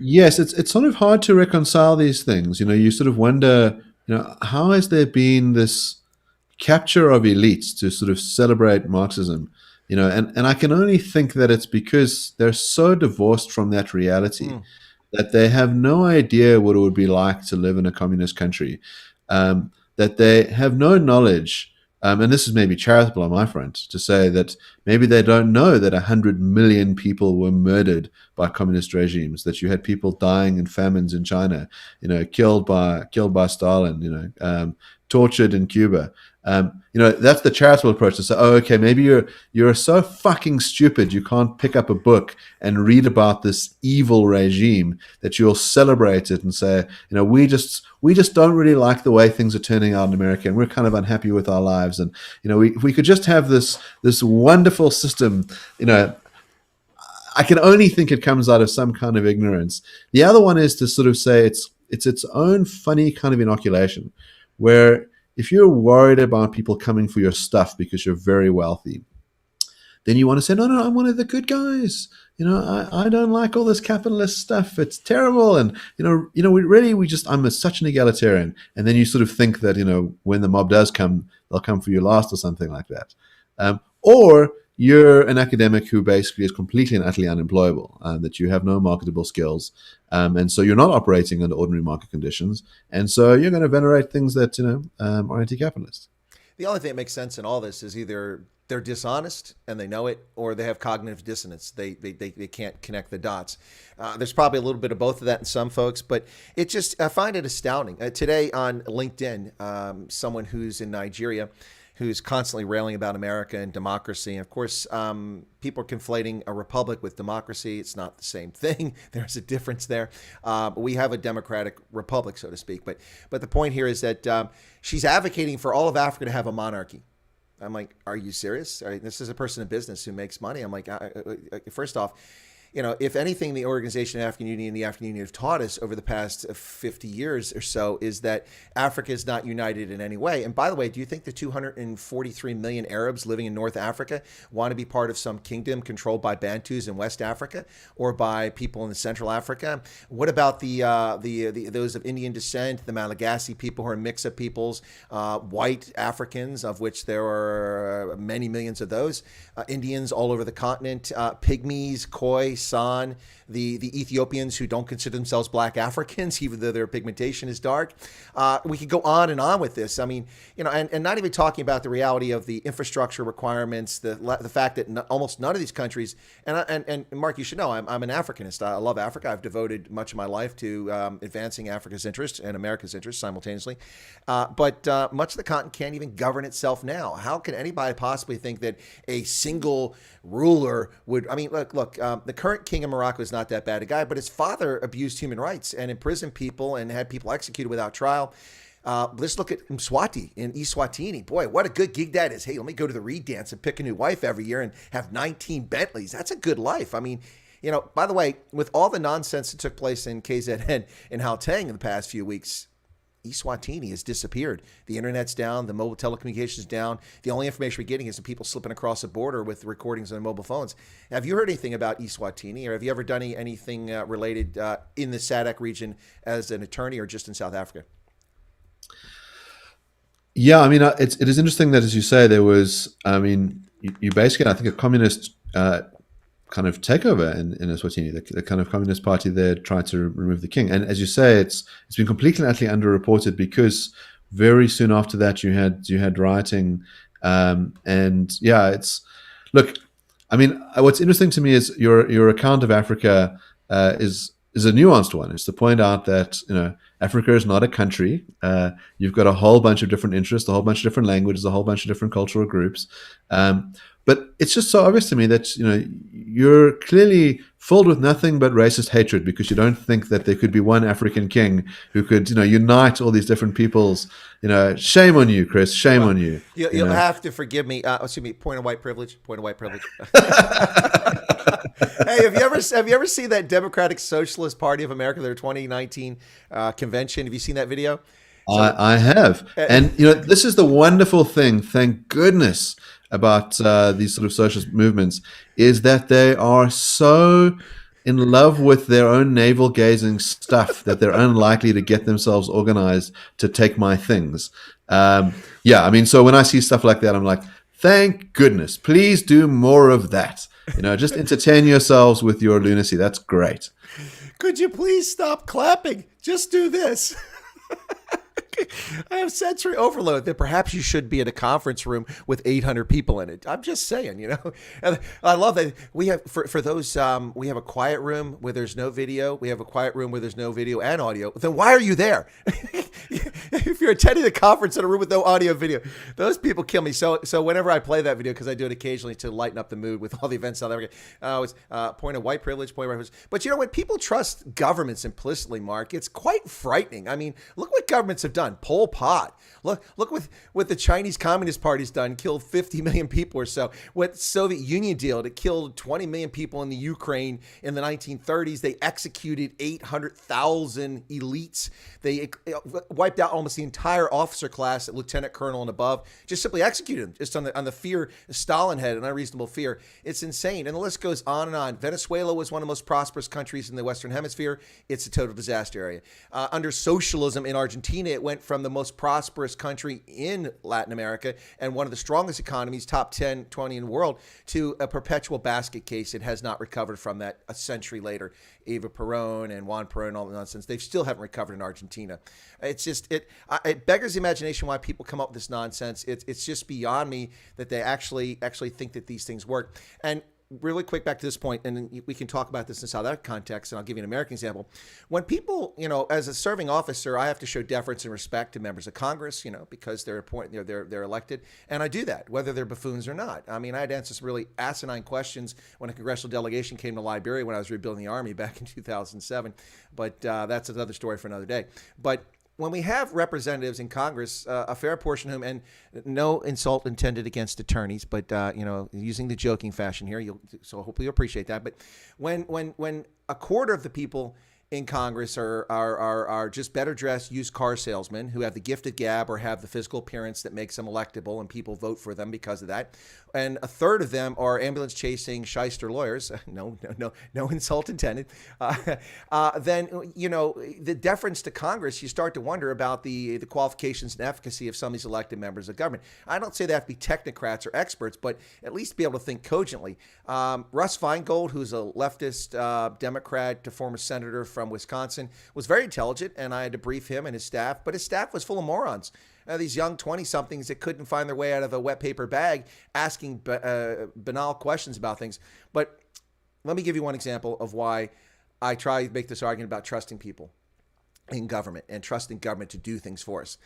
Yes, it's sort of hard to reconcile these things. You sort of wonder, how has there been this capture of elites to sort of celebrate Marxism? And I can only think that it's because they're so divorced from that reality that they have no idea what it would be like to live in a communist country, that they have no knowledge. And this is maybe charitable on my front to say that maybe they don't know that 100 million people were murdered by communist regimes, that you had people dying in famines in China, killed by Stalin, tortured in Cuba. That's the charitable approach to say, oh, okay, maybe you're so fucking stupid you can't pick up a book and read about this evil regime that you'll celebrate it and say, we just don't really like the way things are turning out in America, and we're kind of unhappy with our lives, and if we could just have this wonderful system, I can only think it comes out of some kind of ignorance. The other one is to sort of say it's its own funny kind of inoculation, where if you're worried about people coming for your stuff because you're very wealthy, then you want to say, no, I'm one of the good guys. I don't like all this capitalist stuff. It's terrible. And, I'm such an egalitarian. And then you sort of think that, when the mob does come, they'll come for you last or something like that. Or you're an academic who basically is completely and utterly unemployable, that you have no marketable skills. And so you're not operating under ordinary market conditions. And so you're going to venerate things that, are anti-capitalist. The only thing that makes sense in all this is either they're dishonest and they know it, or they have cognitive dissonance. They can't connect the dots. There's probably a little bit of both of that in some folks, but I find it astounding. Today on LinkedIn, someone who's in Nigeria, who's constantly railing about America and democracy. And of course, people are conflating a republic with democracy. It's not the same thing. There's a difference there. We have a democratic republic, so to speak. But the point here is that she's advocating for all of Africa to have a monarchy. I'm like, are you serious? This is a person in business who makes money. I'm like, first off, if anything, the Organization of African Union and the African Union have taught us over the past 50 years or so is that Africa is not united in any way. And by the way, do you think the 243 million Arabs living in North Africa want to be part of some kingdom controlled by Bantus in West Africa or by people in Central Africa? What about the those of Indian descent, the Malagasy people who are mix-up peoples, white Africans, of which there are many millions of those, Indians all over the continent, Pygmies, Khoi, San, the Ethiopians who don't consider themselves black Africans, even though their pigmentation is dark. We could go on and on with this. I mean, and not even talking about the reality of the infrastructure requirements, the fact that almost none of these countries, and Mark, you should know, I'm an Africanist. I love Africa. I've devoted much of my life to advancing Africa's interests and America's interests simultaneously. But much of the continent can't even govern itself now. How can anybody possibly think that a single ruler would, I mean, look, the current king of Morocco is not that bad a guy, but his father abused human rights and imprisoned people and had people executed without trial. Let's look at Mswati in Eswatini. Boy, what a good gig that is. Hey, let me go to the Reed dance and pick a new wife every year and have 19 Bentleys. That's a good life. I mean, by the way, with all the nonsense that took place in KZN and Gauteng in the past few weeks, Eswatini has disappeared. The internet's down. The mobile telecommunications down. The only information we're getting is some people slipping across the border with recordings on their mobile phones. Have you heard anything about Eswatini, or have you ever done anything related in the SADC region as an attorney or just in South Africa? Yeah, I mean, it is interesting that, as you say, there was, I mean, you basically, I think, a communist kind of takeover in Eswatini. The kind of communist party there tried to remove the king, and as you say, it's been completely and utterly underreported because very soon after that you had rioting, and yeah, look. I mean, what's interesting to me is your account of Africa is a nuanced one. It's to point out that Africa is not a country. You've got a whole bunch of different interests, a whole bunch of different languages, a whole bunch of different cultural groups. But it's just so obvious to me that you're clearly filled with nothing but racist hatred because you don't think that there could be one African king who could unite all these different peoples. Shame on you, Chris. Shame on you. You'll have to forgive me. Excuse me. Point of white privilege. Point of white privilege. Hey, have you ever seen that Democratic Socialist Party of America, their 2019 convention? Have you seen that video? I have, and this is the wonderful thing. Thank goodness about these sort of socialist movements is that they are so in love with their own navel-gazing stuff that they're unlikely to get themselves organized to take my things. I mean, so when I see stuff like that, I'm like, thank goodness. Please do more of that. Just entertain yourselves with your lunacy. That's great. Could you please stop clapping? Just do this. I have sensory overload that perhaps you should be in a conference room with 800 people in it. I'm just saying, And I love that we have for those we have a quiet room where there's no video. We have a quiet room where there's no video and audio. Then why are you there? If you're attending a conference in a room with no audio video, those people kill me. So whenever I play that video, because I do it occasionally to lighten up the mood with all the events in South Africa, it's point of white privilege, point of white privilege. But when people trust governments implicitly, Mark, it's quite frightening. I mean, look what governments have done. Pol Pot. Look what the Chinese Communist Party's done, killed 50 million people or so. What Soviet Union did, it killed 20 million people in the Ukraine in the 1930s. They executed 800,000 elites. They wiped out almost the entire officer class at lieutenant colonel and above, just simply executed them, just on the fear Stalin had, an unreasonable fear. It's insane. And the list goes on and on. Venezuela was one of the most prosperous countries in the Western Hemisphere. It's a total disaster area. Under socialism in Argentina, it went from the most prosperous country in Latin America and one of the strongest economies, top 10, 20 in the world, to a perpetual basket case. It has not recovered from that a century later. Eva Perón and Juan Perón, all the nonsense. They still haven't recovered in Argentina. It's just, it beggars the imagination why people come up with this nonsense. It's just beyond me that they actually think that these things work. And really quick back to this point, and then we can talk about this in South Africa context, and I'll give you an American example. When people, as a serving officer, I have to show deference and respect to members of Congress, because they're elected, and I do that, whether they're buffoons or not. I mean, I had to answer some really asinine questions when a congressional delegation came to Liberia when I was rebuilding the Army back in 2007, but that's another story for another day. But when we have representatives in Congress, a fair portion of whom, and no insult intended against attorneys, but using the joking fashion here, so hopefully you'll appreciate that. But when a quarter of the people in Congress are just better dressed used car salesmen who have the gift of gab or have the physical appearance that makes them electable, and people vote for them because of that, and a third of them are ambulance chasing shyster lawyers. No insult intended. Then the deference to Congress, you start to wonder about the qualifications and efficacy of some of these elected members of government. I don't say they have to be technocrats or experts, but at least be able to think cogently. Russ Feingold, who's a leftist Democrat, former senator from Wisconsin, was very intelligent, and I had to brief him and his staff, but his staff was full of morons. These young 20-somethings that couldn't find their way out of a wet paper bag asking banal questions about things. But let me give you one example of why I try to make this argument about trusting people in government and trusting government to do things for us.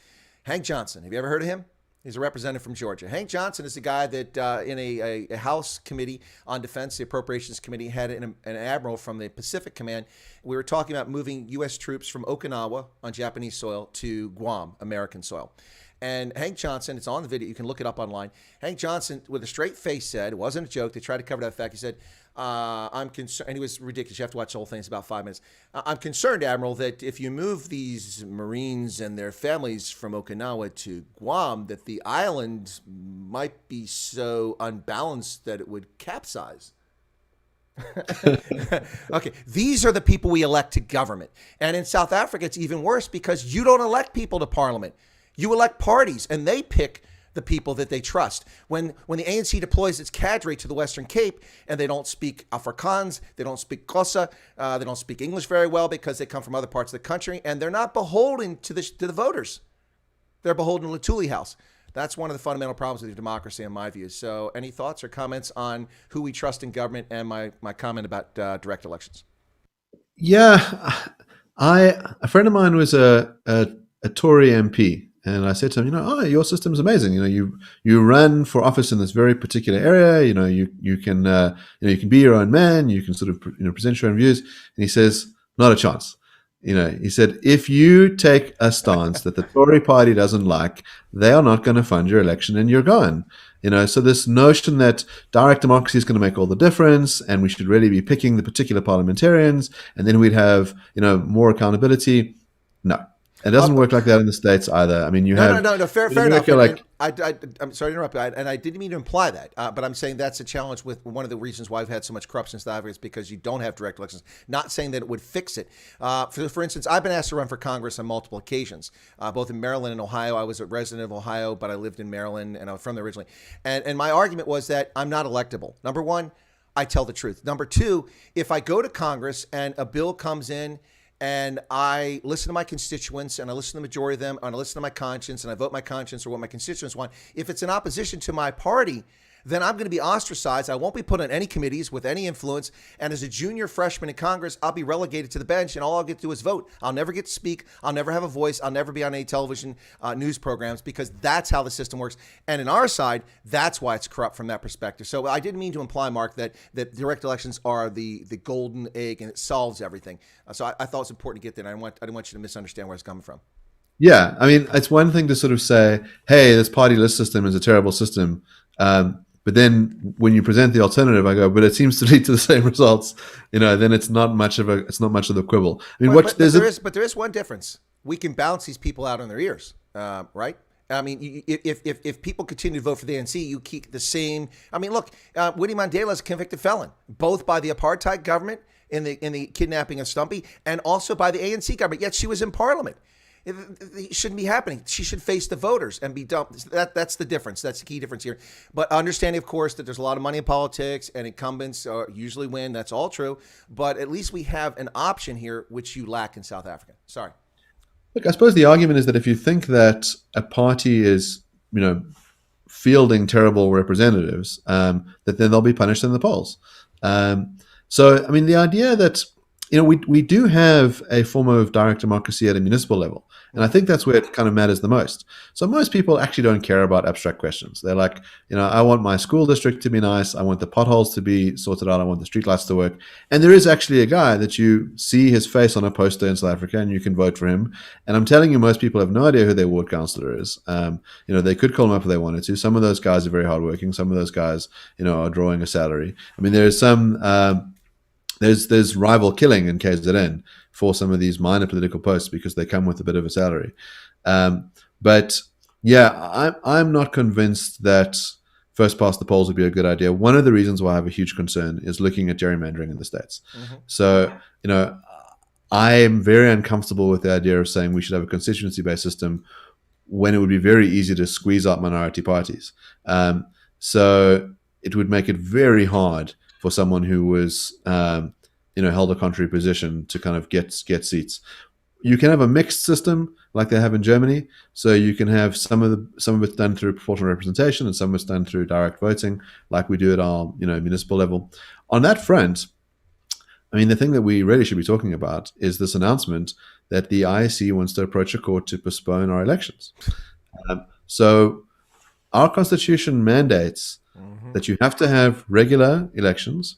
Hank Johnson, have you ever heard of him? He's a representative from Georgia. Hank Johnson is the guy that in a House committee on defense, the Appropriations Committee, had an admiral from the Pacific Command. We were talking about moving U.S. troops from Okinawa on Japanese soil to Guam, American soil. And Hank Johnson, it's on the video, you can look it up online. Hank Johnson, with a straight face, said, it wasn't a joke, they tried to cover that fact, he said, I'm concerned, and he was ridiculous, you have to watch the whole thing, it's about 5 minutes. I'm concerned, Admiral, that if you move these Marines and their families from Okinawa to Guam, that the island might be so unbalanced that it would capsize. Okay, these are the people we elect to government. And in South Africa, it's even worse because you don't elect people to parliament. You elect parties, and they pick the people that they trust. When the ANC deploys its cadre to the Western Cape and they don't speak Afrikaans, they don't speak Xhosa, they don't speak English very well because they come from other parts of the country, and they're not beholden to the voters. They're beholden to the Thule House. That's one of the fundamental problems with your democracy, in my view. So any thoughts or comments on who we trust in government and my comment about direct elections? Yeah, a friend of mine was a Tory MP. And I said to him, your system's amazing. You run for office in this very particular area. You can be your own man. You can sort of present your own views. And he says, not a chance. He said, if you take a stance that the Tory party doesn't like, they are not going to fund your election, and you're gone. So this notion that direct democracy is going to make all the difference, and we should really be picking the particular parliamentarians, and then we'd have more accountability. No. It doesn't work like that in the States either. I mean, No, fair enough. I'm sorry to interrupt, and I didn't mean to imply that, but I'm saying that's a challenge with one of the reasons why we've had so much corruption in South Africa is because you don't have direct elections. Not saying that it would fix it. For instance, I've been asked to run for Congress on multiple occasions, both in Maryland and Ohio. I was a resident of Ohio, but I lived in Maryland, and I was from there originally. And my argument was that I'm not electable. Number one, I tell the truth. Number two, if I go to Congress and a bill comes in, and I listen to my constituents, and I listen to the majority of them, and I listen to my conscience, and I vote my conscience or what my constituents want. If it's in opposition to my party, then I'm going to be ostracized. I won't be put on any committees with any influence. And as a junior freshman in Congress, I'll be relegated to the bench, and all I'll get to do is vote. I'll never get to speak. I'll never have a voice. I'll never be on any television news programs, because that's how the system works. And in our side, that's why it's corrupt from that perspective. So I didn't mean to imply, Mark, that direct elections are the golden egg and it solves everything. So I thought it was important to get there. And I didn't want you to misunderstand where it's coming from. Yeah, I mean, it's one thing to sort of say, hey, this party list system is a terrible system. But then when you present the alternative, I go, but it seems to lead to the same results. Then it's not much of the quibble. I mean, but there is one difference. We can bounce these people out on their ears, right? I mean, if people continue to vote for the ANC, you keep the same. I mean, look, Winnie Mandela is a convicted felon, both by the apartheid government in the kidnapping of Stumpy, and also by the ANC government. Yet she was in Parliament. It shouldn't be happening. She should face the voters and be dumped. That's the difference. That's the key difference here. But understanding, of course, that there's a lot of money in politics and incumbents usually win. That's all true. But at least we have an option here, which you lack in South Africa. Sorry. Look, I suppose the argument is that if you think that a party is, fielding terrible representatives, that then they'll be punished in the polls. So, I mean, the idea that we do have a form of direct democracy at a municipal level. And I think that's where it kind of matters the most. So most people actually don't care about abstract questions. They're like, I want my school district to be nice. I want the potholes to be sorted out. I want the streetlights to work. And there is actually a guy that you see his face on a poster in South Africa and you can vote for him. And I'm telling you, most people have no idea who their ward councillor is. They could call him up if they wanted to. Some of those guys are very hardworking. Some of those guys, are drawing a salary. I mean, there's some... There's rival killing in KZN for some of these minor political posts because they come with a bit of a salary. But yeah, I'm not convinced that first past the polls would be a good idea. One of the reasons why I have a huge concern is looking at gerrymandering in the States. Mm-hmm. So, I am very uncomfortable with the idea of saying we should have a constituency-based system when it would be very easy to squeeze out minority parties. So it would make it very hard for someone who was, held a contrary position to kind of get seats. You can have a mixed system like they have in Germany. So you can have some of it done through proportional representation and some of it's done through direct voting, like we do at our municipal level. On that front, I mean, the thing that we really should be talking about is this announcement that the IEC wants to approach a court to postpone our elections. So our constitution mandates that you have to have regular elections,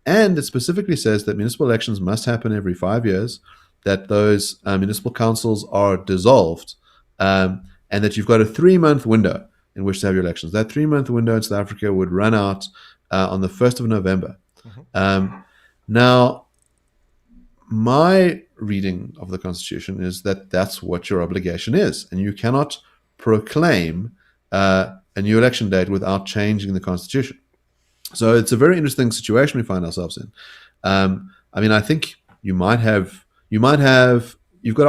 and it specifically says that municipal elections must happen every 5 years, that those municipal councils are dissolved, and that you've got a 3-month window in which to have your elections. That 3-month window in South Africa would run out on the 1st of November. Now, my reading of the Constitution is that that's what your obligation is, and you cannot proclaim a new election date without changing the Constitution. So it's a very interesting situation we find ourselves in. I mean, I think you've got to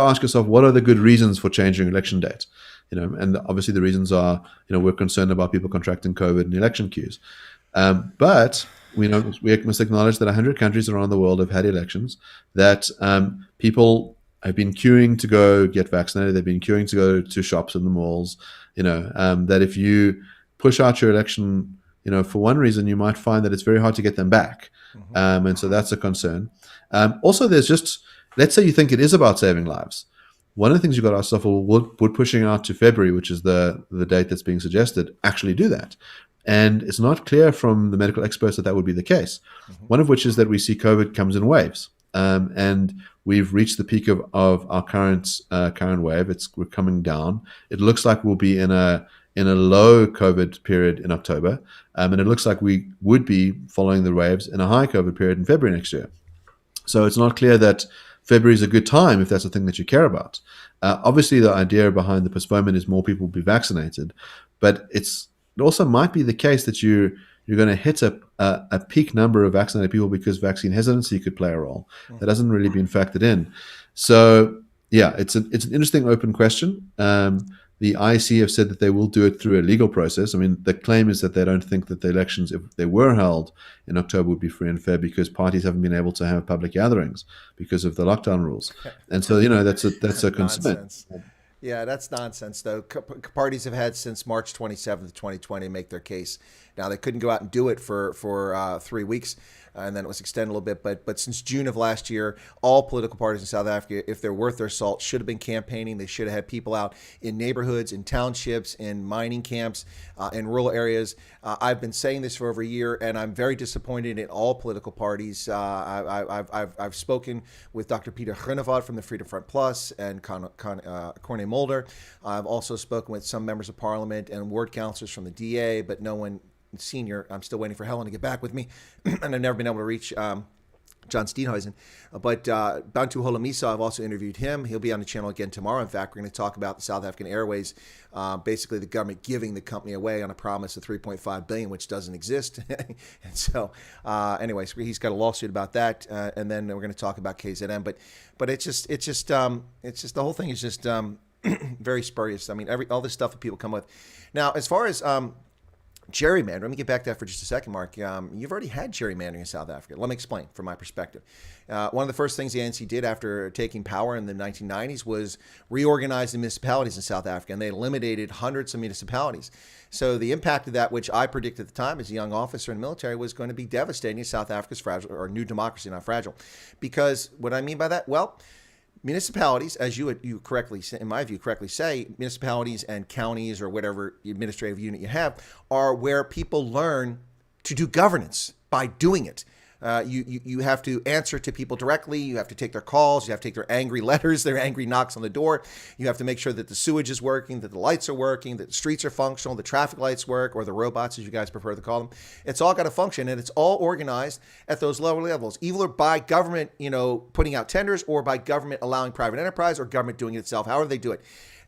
ask yourself, what are the good reasons for changing election date? And obviously the reasons are, we're concerned about people contracting COVID in election queues. But we must acknowledge that 100 countries around the world have had elections, that people have been queuing to go get vaccinated. They've been queuing to go to shops in the malls. That if you push out your election, for one reason, you might find that it's very hard to get them back. And so that's a concern. Also, there's just, let's say you think it is about saving lives. One of the things you've got to ask yourself, would pushing out to February, which is the date that's being suggested, actually do that? And it's not clear from the medical experts that would be the case. One of which is that we see COVID comes in waves. And we've reached the peak of our current wave. We're coming down. It looks like we'll be in a low COVID period in October, and it looks like we would be following the waves in a high COVID period in February next year. So it's not clear that February is a good time if that's the thing that you care about. Obviously, the idea behind the postponement is more people will be vaccinated, but it also might be the case that you're going to hit a peak number of vaccinated people because vaccine hesitancy could play a role. That hasn't really been factored in. So yeah, it's an interesting open question. The IEC have said that they will do it through a legal process. I mean, the claim is that they don't think that the elections, if they were held in October, would be free and fair because parties haven't been able to have public gatherings because of the lockdown rules. And so, that's a concern. Yeah, that's nonsense, though. Parties have had since March 27th, 2020 to make their case. Now, they couldn't go out and do it for 3 weeks, and then it was extended a little bit. But since June of last year, all political parties in South Africa, if they're worth their salt, should have been campaigning. They should have had people out in neighborhoods, in townships, in mining camps, in rural areas. I've been saying this for over a year, and I'm very disappointed in all political parties. I've spoken with Dr. Peter Groenewald from the Freedom Front Plus and Corné Mulder. I've also spoken with some members of parliament and ward councillors from the DA, but no one senior. I'm still waiting for Helen to get back with me, and I've never been able to reach John Steenhuisen. But Bantu Holomisa, I've also interviewed him. He'll be on the channel again tomorrow. In fact, we're going to talk about the South African Airways, basically the government giving the company away on a promise of $3.5 billion, which doesn't exist. And so, anyways, he's got a lawsuit about that, and then we're going to talk about KZN. But it's just the whole thing is just very spurious. I mean, all this stuff that people come with. Now, as far as Gerrymandering. Let me get back to that for just a second, Mark. You've already had gerrymandering in South Africa. Let me explain from my perspective. One of the first things the ANC did after taking power in the 1990s was reorganize the municipalities in South Africa, and they eliminated hundreds of municipalities. So the impact of that, which I predicted at the time as a young officer in the military, was going to be devastating. South Africa's fragile, or new democracy, not fragile. Because what I mean by that, well, municipalities, as you correctly, in my view, correctly say, municipalities and counties or whatever administrative unit you have are where people learn to do governance by doing it. You have to answer to people directly. You have to take their calls. You have to take their angry letters, their angry knocks on the door. You have to make sure that the sewage is working, that the lights are working, that the streets are functional, the traffic lights work, or the robots, as you guys prefer to call them. It's all got to function, and it's all organized at those lower levels, either by government, putting out tenders, or by government allowing private enterprise, or government doing it itself, however they do it.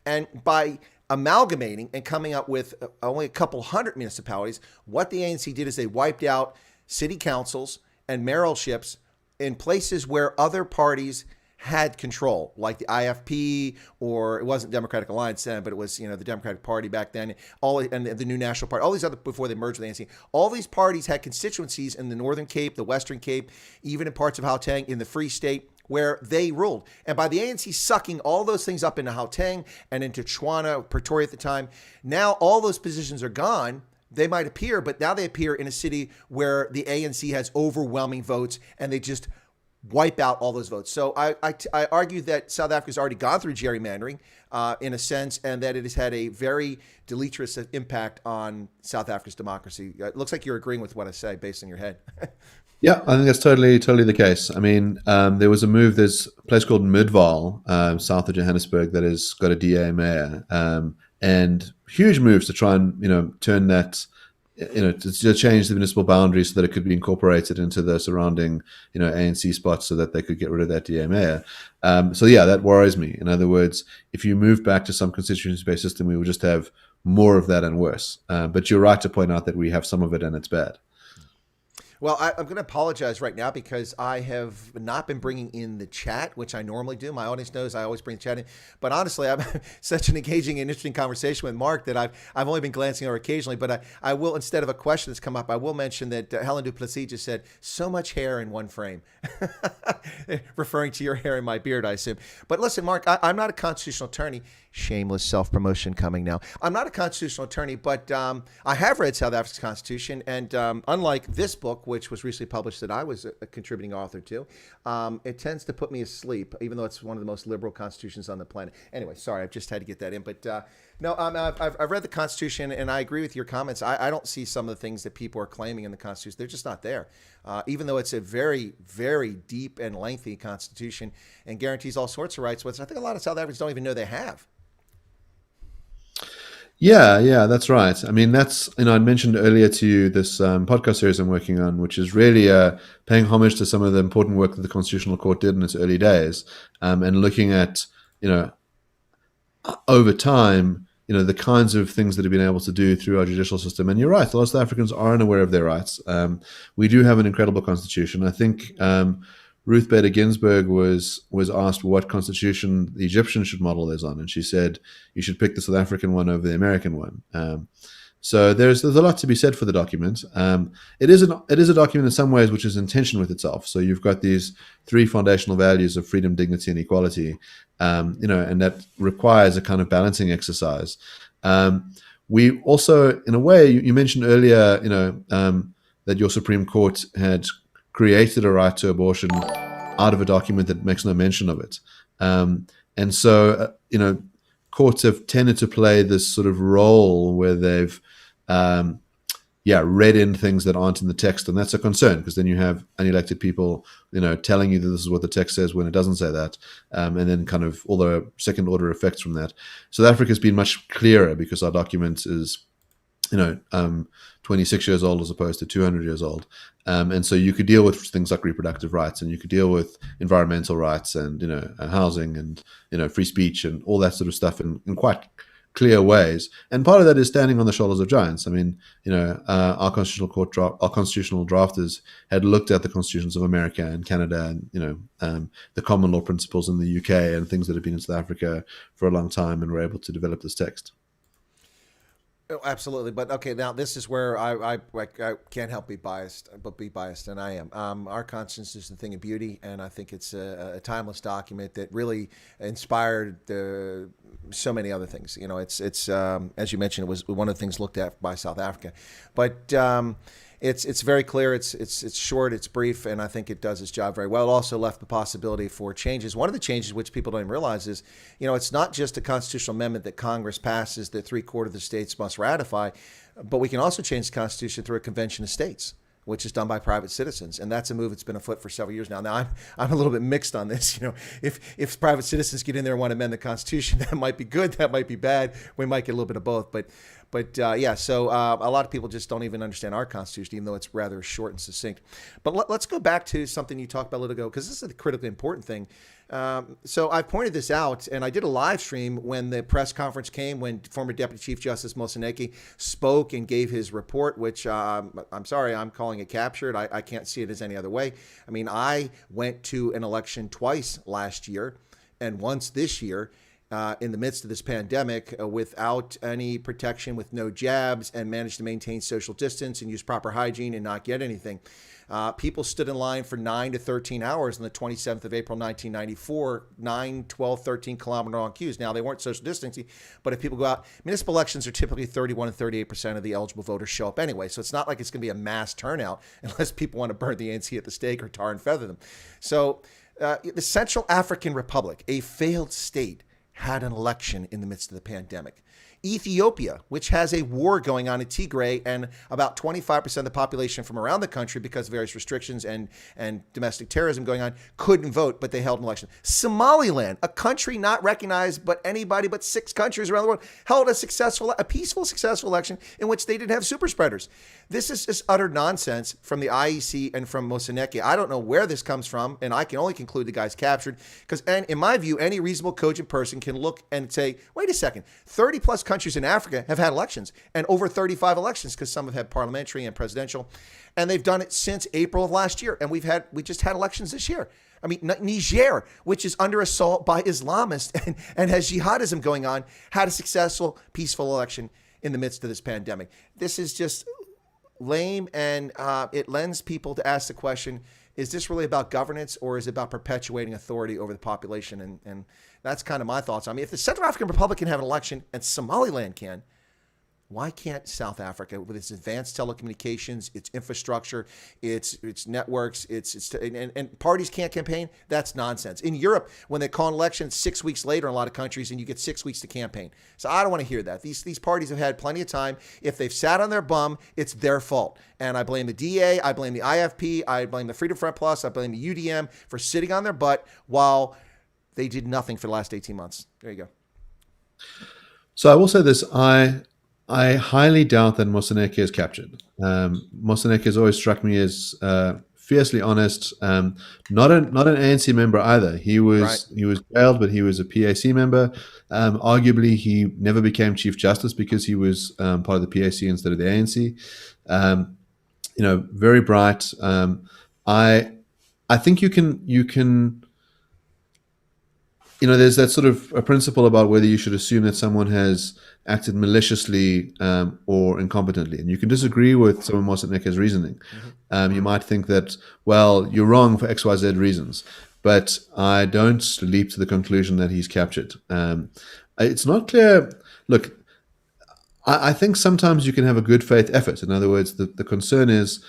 And by amalgamating and coming up with only a couple hundred municipalities, what the ANC did is they wiped out city councils and mayoralships in places where other parties had control, like the IFP, or it wasn't Democratic Alliance then, but it was the Democratic Party back then, and the New National Party, all these other, before they merged with the ANC. All these parties had constituencies in the Northern Cape, the Western Cape, even in parts of Gauteng, in the Free State, where they ruled. And by the ANC sucking all those things up into Gauteng and into Pretoria at the time, now all those positions are gone. They might appear, but now they appear in a city where the ANC has overwhelming votes, and they just wipe out all those votes. So I argue that South Africa's already gone through gerrymandering in a sense, and that it has had a very deleterious impact on South Africa's democracy. It looks like you're agreeing with what I say based on your head. Yeah, I think that's totally the case. I mean, there was a move. There's a place called Midvaal, south of Johannesburg, that has got a DA mayor, and huge moves to try and turn that, to change the municipal boundaries so that it could be incorporated into the surrounding ANC spots, so that they could get rid of that DA mayor. So yeah, that worries me. In other words, if you move back to some constituency-based system, we will just have more of that and worse. But you're right to point out that we have some of it and it's bad. Well, I'm going to apologize right now because I have not been bringing in the chat, which I normally do. My audience knows I always bring the chat in. But honestly, I'm such an engaging and interesting conversation with Mark that I've only been glancing over occasionally. But I will, instead of a question that's come up, I will mention that Helen Duplessis just said, so much hair in one frame. Referring to your hair in my beard, I assume. But listen, Mark, I'm not a constitutional attorney. Shameless self-promotion coming now. I'm not a constitutional attorney, but I have read South Africa's constitution. And unlike this book, which was recently published that I was a contributing author to, it tends to put me asleep, even though it's one of the most liberal constitutions on the planet. Anyway, sorry, I've just had to get that in. But no, I've read the Constitution, and I agree with your comments. I don't see some of the things that people are claiming in the Constitution. They're just not there. Even though it's a very, very deep and lengthy Constitution and guarantees all sorts of rights, which I think a lot of South Africans don't even know they have. Yeah, that's right. I mean, that's, I mentioned earlier to you this podcast series I'm working on, which is really paying homage to some of the important work that the Constitutional Court did in its early days, and looking at, over time, the kinds of things that have been able to do through our judicial system. And you're right, a lot of South Africans are unaware of their rights. We do have an incredible constitution. I think Ruth Bader Ginsburg was asked what constitution the Egyptians should model theirs on, and she said you should pick the South African one over the American one. So there's a lot to be said for the document. It is a document in some ways which is in tension with itself. So you've got these three foundational values of freedom, dignity, and equality, and that requires a kind of balancing exercise. We also, in a way, you mentioned earlier, that your Supreme Court had created a right to abortion out of a document that makes no mention of it. And so, courts have tended to play this sort of role where they've, read in things that aren't in the text. And that's a concern, because then you have unelected people, telling you that this is what the text says when it doesn't say that. And then kind of all the second order effects from that. South Africa has been much clearer because our document is, 26 years old as opposed to 200 years old. And so you could deal with things like reproductive rights, and you could deal with environmental rights and, housing and, free speech and all that sort of stuff in quite clear ways. And part of that is standing on the shoulders of giants. I mean, our constitutional drafters had looked at the constitutions of America and Canada and, the common law principles in the UK and things that have been in South Africa for a long time, and were able to develop this text. Oh, absolutely, but okay. Now this is where I can't help be biased, and I am. Our Constitution is the thing of beauty, and I think it's a timeless document that really inspired so many other things. You know, it's as you mentioned, it was one of the things looked at by South Africa, but. It's very clear. It's short. It's brief, and I think it does its job very well. It also left the possibility for changes. One of the changes, which people don't even realize, is it's not just a constitutional amendment that Congress passes that 3/4 of the states must ratify, but we can also change the Constitution through a convention of states, which is done by private citizens, and that's a move that's been afoot for several years now. Now, I'm a little bit mixed on this. If private citizens get in there and want to amend the Constitution, that might be good, that might be bad. We might get a little bit of both, but yeah. So a lot of people just don't even understand our Constitution, even though it's rather short and succinct. But let's go back to something you talked about a little ago, because this is a critically important thing. So I pointed this out, and I did a live stream when the press conference came, when former Deputy Chief Justice Moseneke spoke and gave his report, which I'm sorry, I'm calling it captured. I can't see it as any other way. I mean, I went to an election twice last year and once this year in the midst of this pandemic without any protection, with no jabs, and managed to maintain social distance and use proper hygiene and not get anything. People stood in line for 9 to 13 hours on the 27th of April, 1994, 9, 12, 13 kilometer long queues. Now, they weren't social distancing, but if people go out, municipal elections are typically 31 and 38% of the eligible voters show up anyway. So it's not like it's going to be a mass turnout unless people want to burn the ANC at the stake or tar and feather them. So the Central African Republic, a failed state, had an election in the midst of the pandemic. Ethiopia, which has a war going on in Tigray, and about 25% of the population from around the country, because of various restrictions and domestic terrorism going on, couldn't vote, but they held an election. Somaliland, a country not recognized by anybody but 6 countries around the world, held a peaceful, successful election in which they didn't have super spreaders. This is just utter nonsense from the IEC and from Moseneke. I don't know where this comes from, and I can only conclude the guy's captured, because in my view, any reasonable, cogent person can look and say, wait a second, 30 plus countries in Africa have had elections, and over 35 elections, because some have had parliamentary and presidential, and they've done it since April of last year, and we just had elections this year. I mean, Niger, which is under assault by Islamists and has jihadism going on, had a successful, peaceful election in the midst of this pandemic. This is just lame, and it lends people to ask the question, is this really about governance, or is it about perpetuating authority over the population? And that's kind of my thoughts. I mean, if the Central African Republic can have an election and Somaliland can, why can't South Africa, with its advanced telecommunications, its infrastructure, its networks, and parties can't campaign? That's nonsense. In Europe, when they call an election 6 weeks later in a lot of countries, and you get 6 weeks to campaign. So I don't want to hear that. These parties have had plenty of time. If they've sat on their bum, it's their fault. And I blame the DA, I blame the IFP, I blame the Freedom Front Plus, I blame the UDM for sitting on their butt while they did nothing for the last 18 months. There you go. So I will say this, I highly doubt that Moseneke is captured. Moseneke has always struck me as fiercely honest. Not an ANC member either. He was jailed, but he was a PAC member. Arguably, he never became Chief Justice because he was part of the PAC instead of the ANC. Very bright. I think you can. There's that sort of a principle about whether you should assume that someone has acted maliciously or incompetently. And you can disagree with some of Moseneke's reasoning. Mm-hmm. You might think that, well, you're wrong for XYZ reasons. But I don't leap to the conclusion that he's captured. It's not clear. Look, I think sometimes you can have a good faith effort. In other words, the concern is,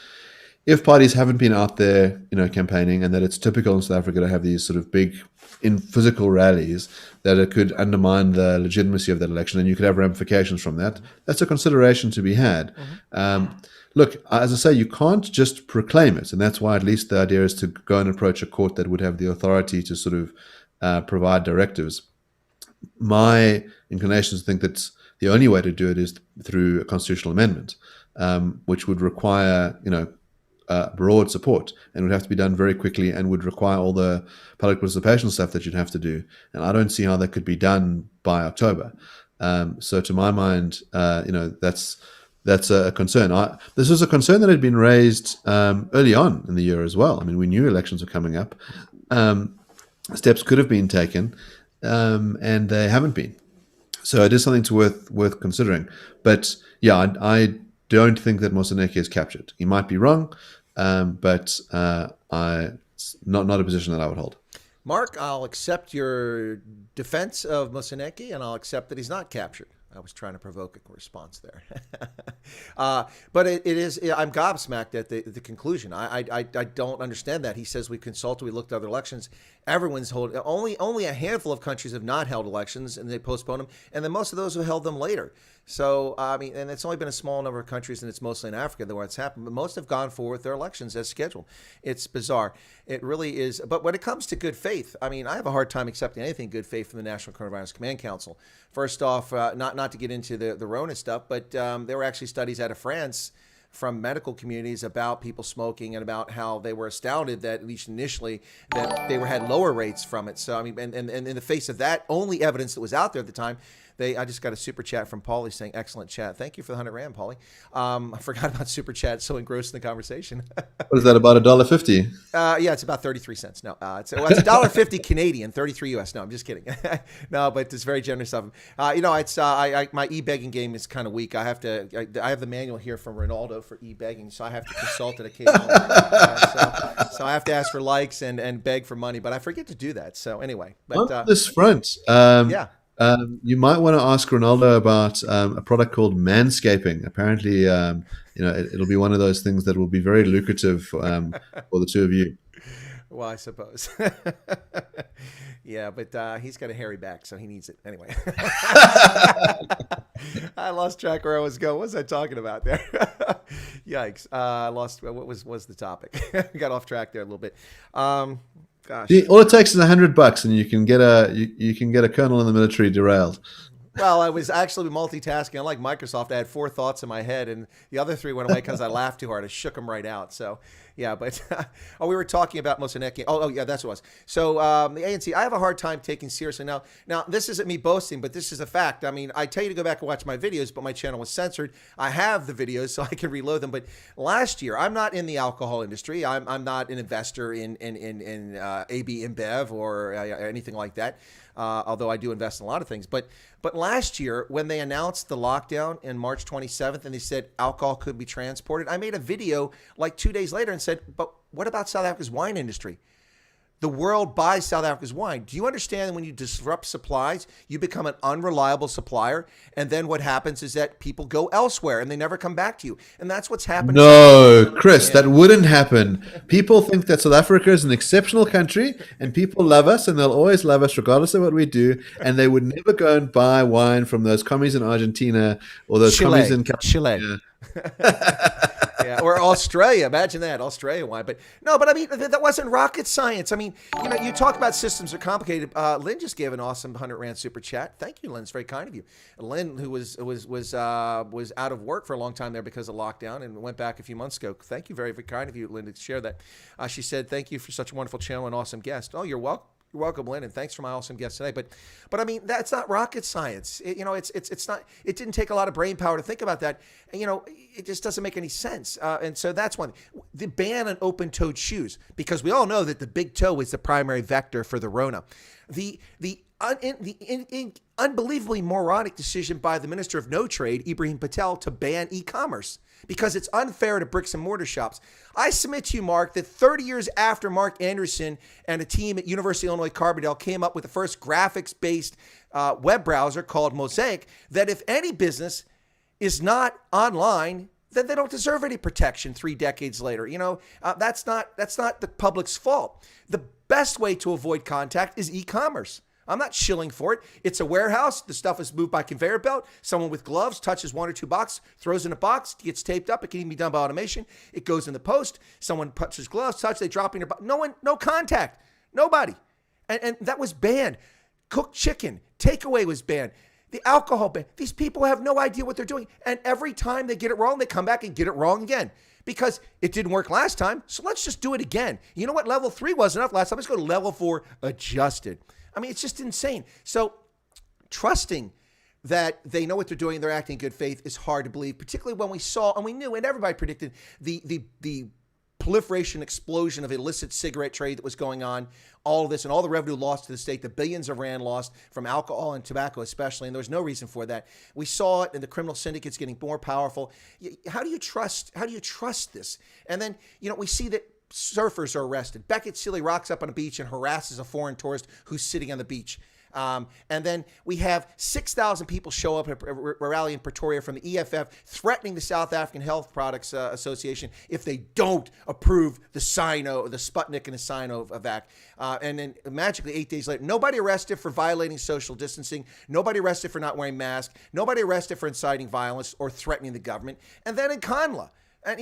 if parties haven't been out there, campaigning, and that it's typical in South Africa to have these sort of big in physical rallies, that it could undermine the legitimacy of that election, and you could have ramifications from that. That's a consideration to be had. Mm-hmm. Look, as I say, you can't just proclaim it, and that's why at least the idea is to go and approach a court that would have the authority to sort of provide directives. My inclination is to think that the only way to do it is through a constitutional amendment, which would require, broad support, and would have to be done very quickly, and would require all the public participation stuff that you'd have to do. And I don't see how that could be done by October. So to my mind, that's a concern. This was a concern that had been raised early on in the year as well. I mean, we knew elections were coming up. Steps could have been taken, and they haven't been. So it is something to worth considering. But yeah, I don't think that Moseneke is captured. He might be wrong, but it's not a position that I would hold. Mark, I'll accept your defense of Moseneke, and I'll accept that he's not captured. I was trying to provoke a response there. But it is, I'm gobsmacked at the conclusion. I don't understand that. He says we consulted, we looked at other elections. Everyone's holding, only a handful of countries have not held elections and they postponed them. And then most of those have held them later. So, I mean, and it's only been a small number of countries, and it's mostly in Africa where it's happened, but most have gone forward with their elections as scheduled. It's bizarre. It really is. But when it comes to good faith, I mean, I have a hard time accepting anything good faith from the National Coronavirus Command Council. First off, not to get into the Rona stuff, but there were actually studies out of France from medical communities about people smoking and about how they were astounded that, at least initially, that they had lower rates from it. So, I mean, and in the face of that only evidence that was out there at the time, I just got a super chat from Paulie saying, excellent chat. Thank you for the 100 Rand, Paulie. I forgot about super chat. So engrossed in the conversation. What is that, about $1.50? Yeah, it's about 33 cents. No, it's $1.50 Canadian, 33 US. No, I'm just kidding. No, but it's very generous of him. It's my e-begging game is kind of weak. I have the manual here from Ronaldo for e-begging, so I have to consult it occasionally. So I have to ask for likes and beg for money, but I forget to do that. So anyway, but on this front, yeah. You might want to ask Ronaldo about a product called manscaping. Apparently, it'll be one of those things that will be very lucrative for the two of you. Well, I suppose. Yeah, but he's got a hairy back, so he needs it anyway. I lost track where I was going. What was I talking about there? Yikes! I lost. What was the topic? Got off track there a little bit. Gosh. All it takes is $100, and you can get a colonel in the military derailed. Well, I was actually multitasking. Unlike Microsoft, I had 4 thoughts in my head, and the other 3 went away because I laughed too hard. I shook them right out. So, yeah, but we were talking about Moseneke. Oh, yeah, that's what it was. So the ANC, I have a hard time taking seriously. Now, this isn't me boasting, but this is a fact. I mean, I tell you to go back and watch my videos, but my channel was censored. I have the videos, so I can reload them. But last year, I'm not in the alcohol industry. I'm not an investor in AB InBev or anything like that. Although I do invest in a lot of things. But last year, when they announced the lockdown in March 27th and they said alcohol could be transported, I made a video like 2 days later and said, but what about South Africa's wine industry? The world buys South Africa's wine. Do you understand that when you disrupt supplies, you become an unreliable supplier? And then what happens is that people go elsewhere and they never come back to you. And that's what's happened. No, Chris, that wouldn't happen. People think that South Africa is an exceptional country and people love us and they'll always love us regardless of what we do. And they would never go and buy wine from those commies in Argentina or those commies in Chile. Yeah, or Australia. Imagine that, Australia wine. But I mean, that wasn't rocket science. I mean, you talk about systems are complicated. Lynn just gave an awesome 100 Rand super chat. Thank you, Lynn. It's very kind of you. Lynn, who was out of work for a long time there because of lockdown and went back a few months ago. Thank you, very, very kind of you, Lynn, to share that. She said, "Thank you for such a wonderful channel and awesome guest." Oh, you're welcome. You're welcome, Lynn, and thanks for my awesome guest today. But I mean, that's not rocket science. It's not. It didn't take a lot of brain power to think about that. And, it just doesn't make any sense. And so that's one. The ban on open-toed shoes, because we all know that the big toe is the primary vector for the Rona. The unbelievably moronic decision by the Minister of No Trade, Ibrahim Patel, to ban e-commerce because it's unfair to bricks and mortar shops. I submit to you, Mark, that 30 years after Mark Anderson and a team at University of Illinois Carbondale came up with the first graphics-based web browser called Mosaic, that if any business is not online, then they don't deserve any protection 3 decades later. That's not the public's fault. The best way to avoid contact is e-commerce. I'm not shilling for it. It's a warehouse. The stuff is moved by conveyor belt. Someone with gloves touches 1 or 2 boxes, throws in a box, gets taped up. It can even be done by automation. It goes in the post. Someone touches gloves, they drop in your box. No contact. Nobody. And that was banned. Cooked chicken, takeaway was banned. The alcohol ban. These people have no idea what they're doing. And every time they get it wrong, they come back and get it wrong again. Because it didn't work last time, so let's just do it again. You know what? Level 3 wasn't enough last time. Let's go to level 4, adjusted. I mean, it's just insane. So trusting that they know what they're doing, they're acting in good faith is hard to believe, particularly when we saw and we knew and everybody predicted the proliferation, explosion of illicit cigarette trade that was going on, all of this and all the revenue lost to the state, the billions of rand lost from alcohol and tobacco especially, and there was no reason for that. We saw it in the criminal syndicates getting more powerful. How do you trust this? And then, we see that surfers are arrested. Beckett Seeley rocks up on a beach and harasses a foreign tourist who's sitting on the beach. And then we have 6,000 people show up at a rally in Pretoria from the EFF threatening the South African Health Products Association if they don't approve the Sputnik and the Sinovac. And then magically 8 days later, nobody arrested for violating social distancing, nobody arrested for not wearing masks, nobody arrested for inciting violence or threatening the government. And then in Conla, and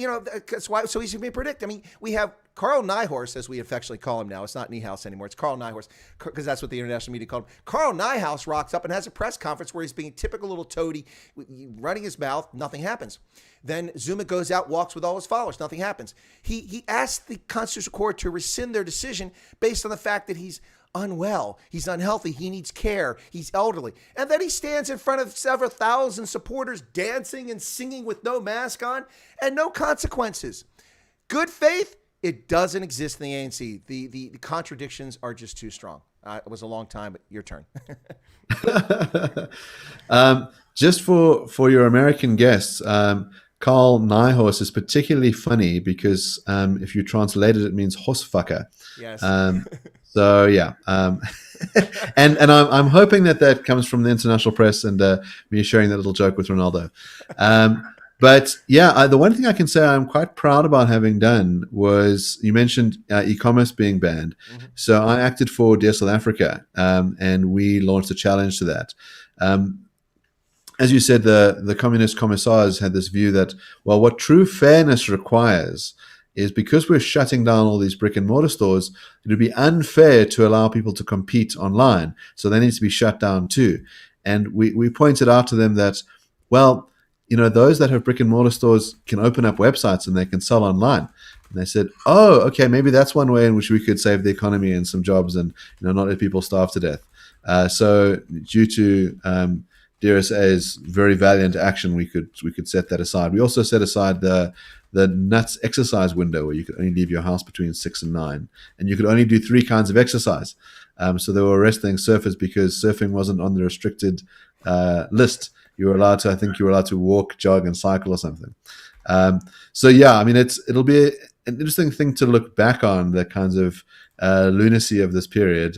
that's why it's so easy for me to predict. I mean, we have Carl Nyhorst, as we affectionately call him now. It's not Niehaus anymore. It's Carl Nyhorst, because that's what the international media called him. Carl Nyhorst rocks up and has a press conference where he's being typical little toady, running his mouth. Nothing happens. Then Zuma goes out, walks with all his followers. Nothing happens. He asked the Constitutional Court to rescind their decision based on the fact that he's unwell, he's unhealthy, he needs care, he's elderly. And then he stands in front of several thousand supporters dancing and singing with no mask on and no consequences. Good faith, it doesn't exist in the ANC. The contradictions are just too strong. It was a long time, but your turn. Just for your American guests, Carl Nyhorst is particularly funny because if you translate it, it means horsefucker. Yes. So yeah, and I'm hoping that comes from the international press and me sharing that little joke with Ronaldo. But yeah, the one thing I can say I'm quite proud about having done was, you mentioned e-commerce being banned. Mm-hmm. So I acted for Dear South Africa, and we launched a challenge to that. As you said, the communist commissars had this view that, well, what true fairness requires is, because we're shutting down all these brick and mortar stores, it would be unfair to allow people to compete online. So they need to be shut down too. And we pointed out to them that, well, those that have brick and mortar stores can open up websites and they can sell online. And they said, oh, okay, maybe that's one way in which we could save the economy and some jobs and not let people starve to death. So due to DRSA's very valiant action, we could set that aside. We also set aside the nuts exercise window, where you could only leave your house between 6 and 9, and you could only do 3 kinds of exercise. So they were arresting surfers because surfing wasn't on the restricted list. You were allowed to walk, jog, and cycle or something. So yeah, I mean, it'll be an interesting thing to look back on, the kinds of lunacy of this period.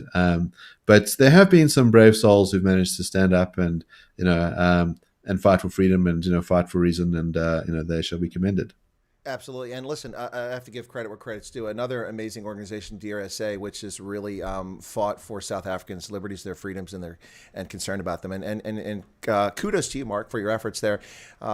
But there have been some brave souls who've managed to stand up and fight for freedom and fight for reason, and they shall be commended. Absolutely. And listen, I have to give credit where credit's due. Another amazing organization, DRSA, which has really fought for South Africans' liberties, their freedoms, and concerned about them. And kudos to you, Mark, for your efforts there.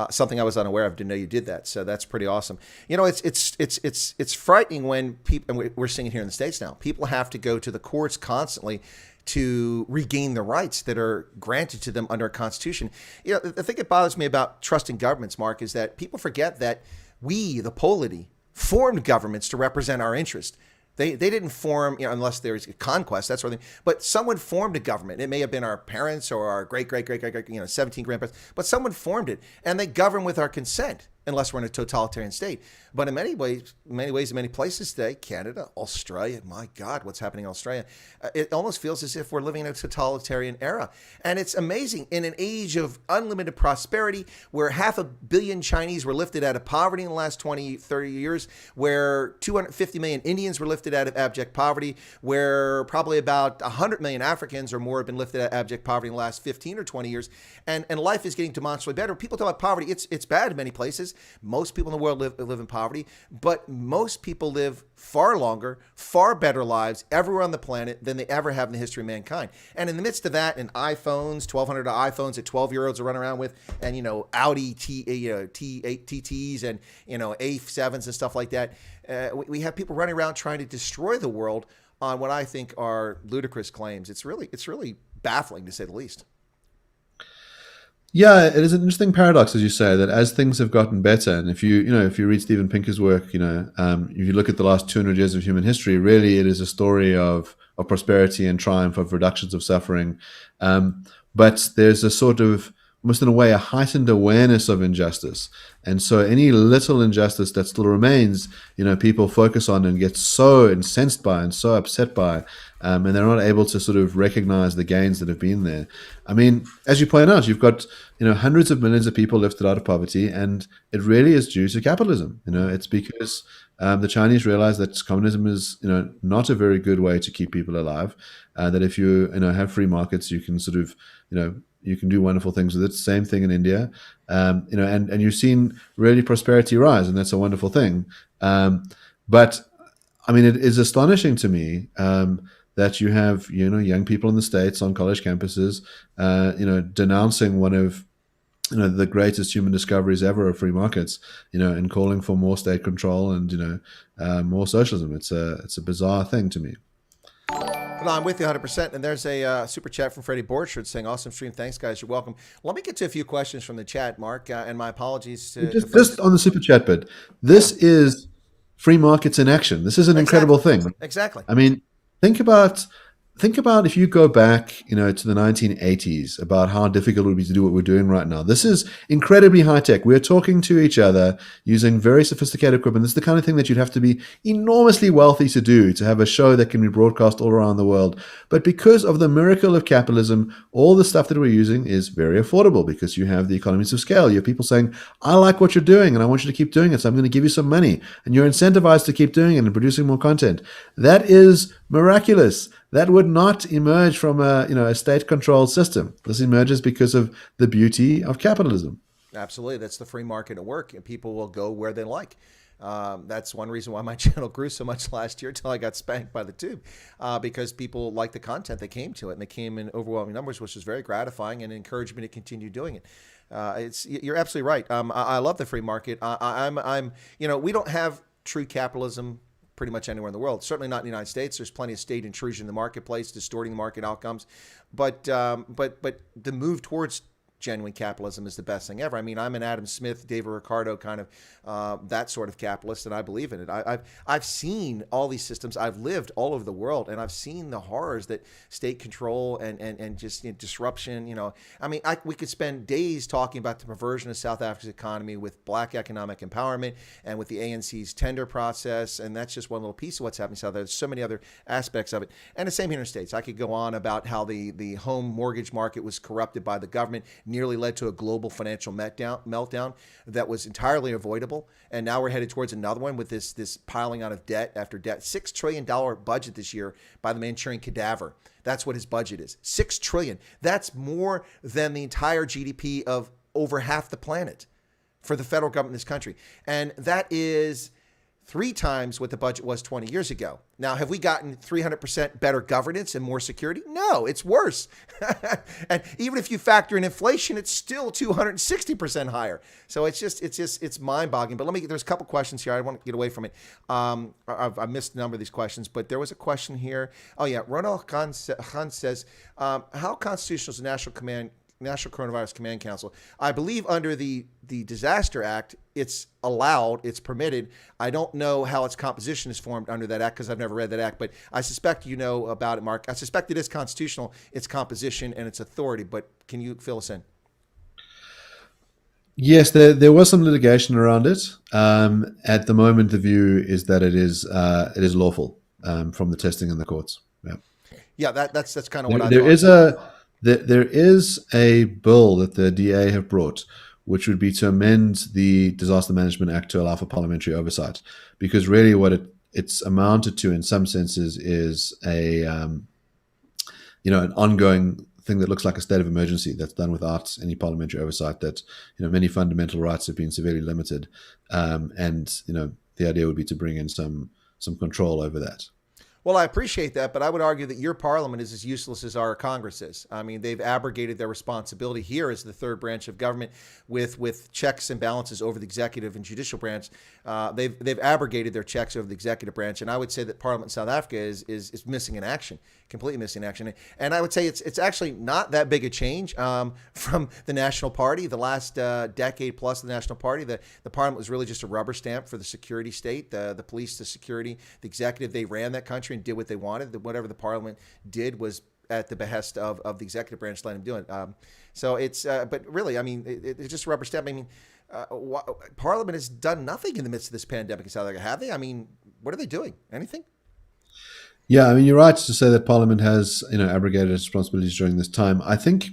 Something I was unaware of. Didn't know you did that. So that's pretty awesome. It's frightening when people, and we're seeing it here in the States now, people have to go to the courts constantly to regain the rights that are granted to them under a constitution. The thing that bothers me about trusting governments, Mark, is that people forget that we, the polity, formed governments to represent our interest. They didn't form, unless there's a conquest, that sort of thing. But someone formed a government. It may have been our parents or our great, 17 grandparents, but someone formed it, and they govern with our consent, unless we're in a totalitarian state. But in many ways, in many places today, Canada, Australia, my God, what's happening in Australia? It almost feels as if we're living in a totalitarian era. And it's amazing, in an age of unlimited prosperity, where 500 million Chinese were lifted out of poverty in the last 20, 30 years, where 250 million Indians were lifted out of abject poverty, where probably about 100 million Africans or more have been lifted out of abject poverty in the last 15 or 20 years. And life is getting demonstrably better. People talk about poverty. It's bad in many places. Most people in the world live in poverty, but most people live far longer, far better lives everywhere on the planet than they ever have in the history of mankind. And in the midst of that, and iPhones, 1,200 iPhones that 12-year-olds are running around with, and Audi TTs and A7s and stuff like that, we have people running around trying to destroy the world on what I think are ludicrous claims. It's really baffling, to say the least. Yeah, it is an interesting paradox, as you say, that as things have gotten better, and if you read Steven Pinker's work, if you look at the last 200 years of human history, really it is a story of prosperity and triumph, of reductions of suffering. But there's a sort of almost in a way a heightened awareness of injustice. And so any little injustice that still remains, people focus on and get so incensed by and so upset by, and they're not able to sort of recognize the gains that have been there. I mean, as you point out, you've got hundreds of millions of people lifted out of poverty, and it really is due to capitalism. It's because the Chinese realize that communism is not a very good way to keep people alive. That if you have free markets, you can sort of you can do wonderful things with it. Same thing in India, and you've seen really prosperity rise, and that's a wonderful thing. But I mean, it is astonishing to me that you have young people in the States on college campuses, denouncing one of the greatest human discoveries ever of free markets, and calling for more state control and more socialism. It's a bizarre thing to me. No, I'm with you 100%. And there's a super chat from Freddie Borchard saying, awesome stream. Thanks, guys. You're welcome. Let me get to a few questions from the chat, Mark, and my apologies to just on the super chat bit. This is free markets in action. This is an incredible thing. Exactly. I mean, think about if you go back, to the 1980s, about how difficult it would be to do what we're doing right now. This is incredibly high tech. We're talking to each other using very sophisticated equipment. This is the kind of thing that you'd have to be enormously wealthy to do, to have a show that can be broadcast all around the world. But because of the miracle of capitalism, all the stuff that we're using is very affordable because you have the economies of scale. You have people saying, I like what you're doing and I want you to keep doing it, so I'm going to give you some money. And you're incentivized to keep doing it and producing more content. That is miraculous. That would not emerge from a state-controlled system. This emerges because of the beauty of capitalism. Absolutely. That's the free market at work, and people will go where they like. That's one reason why my channel grew so much last year until I got spanked by the tube, because people liked the content. They came to it, and they came in overwhelming numbers, which was very gratifying and encouraged me to continue doing it. You're absolutely right. I love the free market. We don't have true capitalism pretty much anywhere in the world. Certainly not in the United States. There's plenty of state intrusion in the marketplace, distorting the market outcomes. But the move towards genuine capitalism is the best thing ever. I mean, I'm an Adam Smith, David Ricardo kind of that sort of capitalist, and I believe in it. I've seen all these systems. I've lived all over the world, and I've seen the horrors that state control and just disruption. I mean, we could spend days talking about the perversion of South Africa's economy with black economic empowerment and with the ANC's tender process, and that's just one little piece of what's happening in South Africa. There's so many other aspects of it, and the same here in the States. I could go on about how the home mortgage market was corrupted by the government, nearly led to a global financial meltdown that was entirely avoidable. And now we're headed towards another one with this piling on of debt after debt. $6 trillion budget this year by the Manchurian cadaver. That's what his budget is. $6 trillion. That's more than the entire GDP of over half the planet for the federal government in this country. And that is 3 times what the budget was 20 years ago. Now, have we gotten 300% better governance and more security? No, it's worse. And even if you factor in inflation, it's still 260% higher. So it's mind-boggling. But there's a couple questions here. I want to get away from it. I missed a number of these questions, but there was a question here. Oh yeah, Ronald Khan says, how constitutional is the National Coronavirus Command Council? I believe under the Disaster Act, it's allowed, it's permitted. I don't know how its composition is formed under that act because I've never read that act, but I suspect you know about it, Mark. I suspect it is constitutional, its composition and its authority, but can you fill us in? Yes, there was some litigation around it. At the moment, the view is that it is lawful from the testing in the courts. Yeah, that's kind of what I thought. There is a bill that the DA have brought, which would be to amend the Disaster Management Act to allow for parliamentary oversight, because really what it's amounted to in some senses is an ongoing thing that looks like a state of emergency that's done without any parliamentary oversight, that many fundamental rights have been severely limited, and the idea would be to bring in some control over that. Well, I appreciate that, but I would argue that your parliament is as useless as our Congress is. I mean, they've abrogated their responsibility here as the third branch of government with checks and balances over the executive and judicial branch. They've abrogated their checks over the executive branch, and I would say that Parliament in South Africa is missing in action, completely missing in action. And I would say it's actually not that big a change from the National Party. The last decade plus of the National Party, the Parliament was really just a rubber stamp for the security state, the police, the security, the executive. They ran that country and did what they wanted. Whatever the Parliament did was at the behest of the executive branch letting them do it. So it's, but really, I mean, it's just a rubber stamp. I mean, Parliament has done nothing in the midst of this pandemic in South Africa, have they? I mean, what are they doing? Anything? Yeah, I mean, you're right to say that Parliament has, abrogated its responsibilities during this time. I think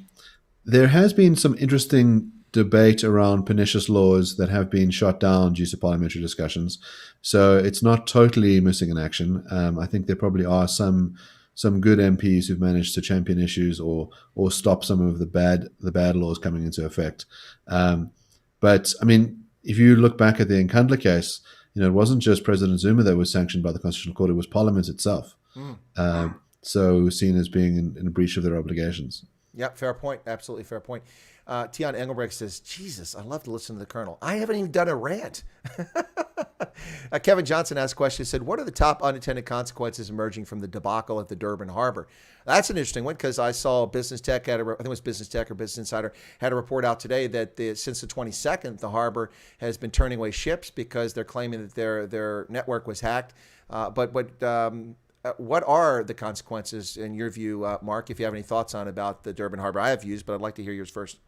there has been some interesting debate around pernicious laws that have been shot down due to parliamentary discussions. So it's not totally missing in action. I think there probably are some good MPs who've managed to champion issues or stop some of the bad laws coming into effect. But I mean, if you look back at the Nkandla case, it wasn't just President Zuma that was sanctioned by the Constitutional Court; it was Parliament itself. So seen as being in breach of their obligations. Yep, fair point. Absolutely fair point. Tion Engelbrecht says, Jesus, I love to listen to the Colonel. I haven't even done a rant. Kevin Johnson asked a question. He said, what are the top unintended consequences emerging from the debacle at the Durban harbor? That's an interesting one because I saw Business Tech, I think it was Business Tech or Business Insider, had a report out today that since the 22nd, the harbor has been turning away ships because they're claiming that their network was hacked. What are the consequences in your view, Mark, if you have any thoughts on about the Durban harbor? I have views, but I'd like to hear yours first.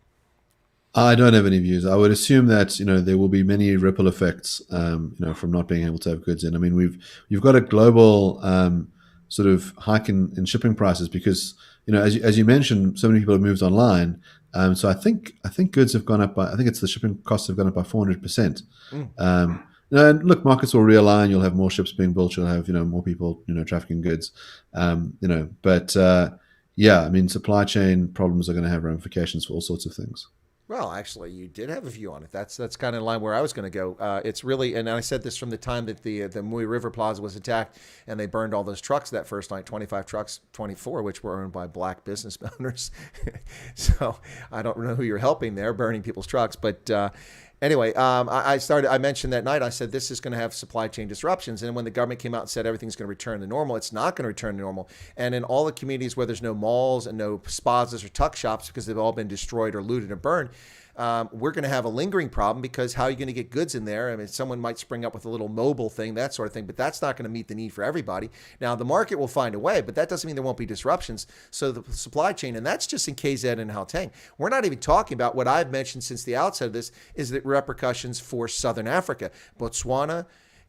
I don't have any views. I would assume that there will be many ripple effects, from not being able to have goods in. I mean, you've got a global sort of hike in shipping prices because as you mentioned, so many people have moved online. So I think goods have gone up by. I think it's the shipping costs have gone up by 400%. And look, markets will realign. You'll have more ships being built. You'll have more people trafficking goods. But yeah, I mean, supply chain problems are going to have ramifications for all sorts of things. Well, actually, you did have a view on it. That's kind of in line where I was going to go. It's really, and I said this from the time that the Mui River Plaza was attacked and they burned all those trucks that first night, 25 trucks, 24, which were owned by black business owners. So I don't know who you're helping there, burning people's trucks. But anyway, I mentioned that night, I said, this is going to have supply chain disruptions. And when the government came out and said everything's going to return to normal, it's not going to return to normal. And in all the communities where there's no malls and no spazas or tuck shops because they've all been destroyed or looted or burned, we're going to have a lingering problem because how are you going to get goods in there? I mean, someone might spring up with a little mobile thing, that sort of thing, but that's not going to meet the need for everybody. Now, the market will find a way, but that doesn't mean there won't be disruptions. So the supply chain, and that's just in KZN and Gauteng. We're not even talking about what I've mentioned since the outset of this, is the repercussions for Southern Africa. Botswana,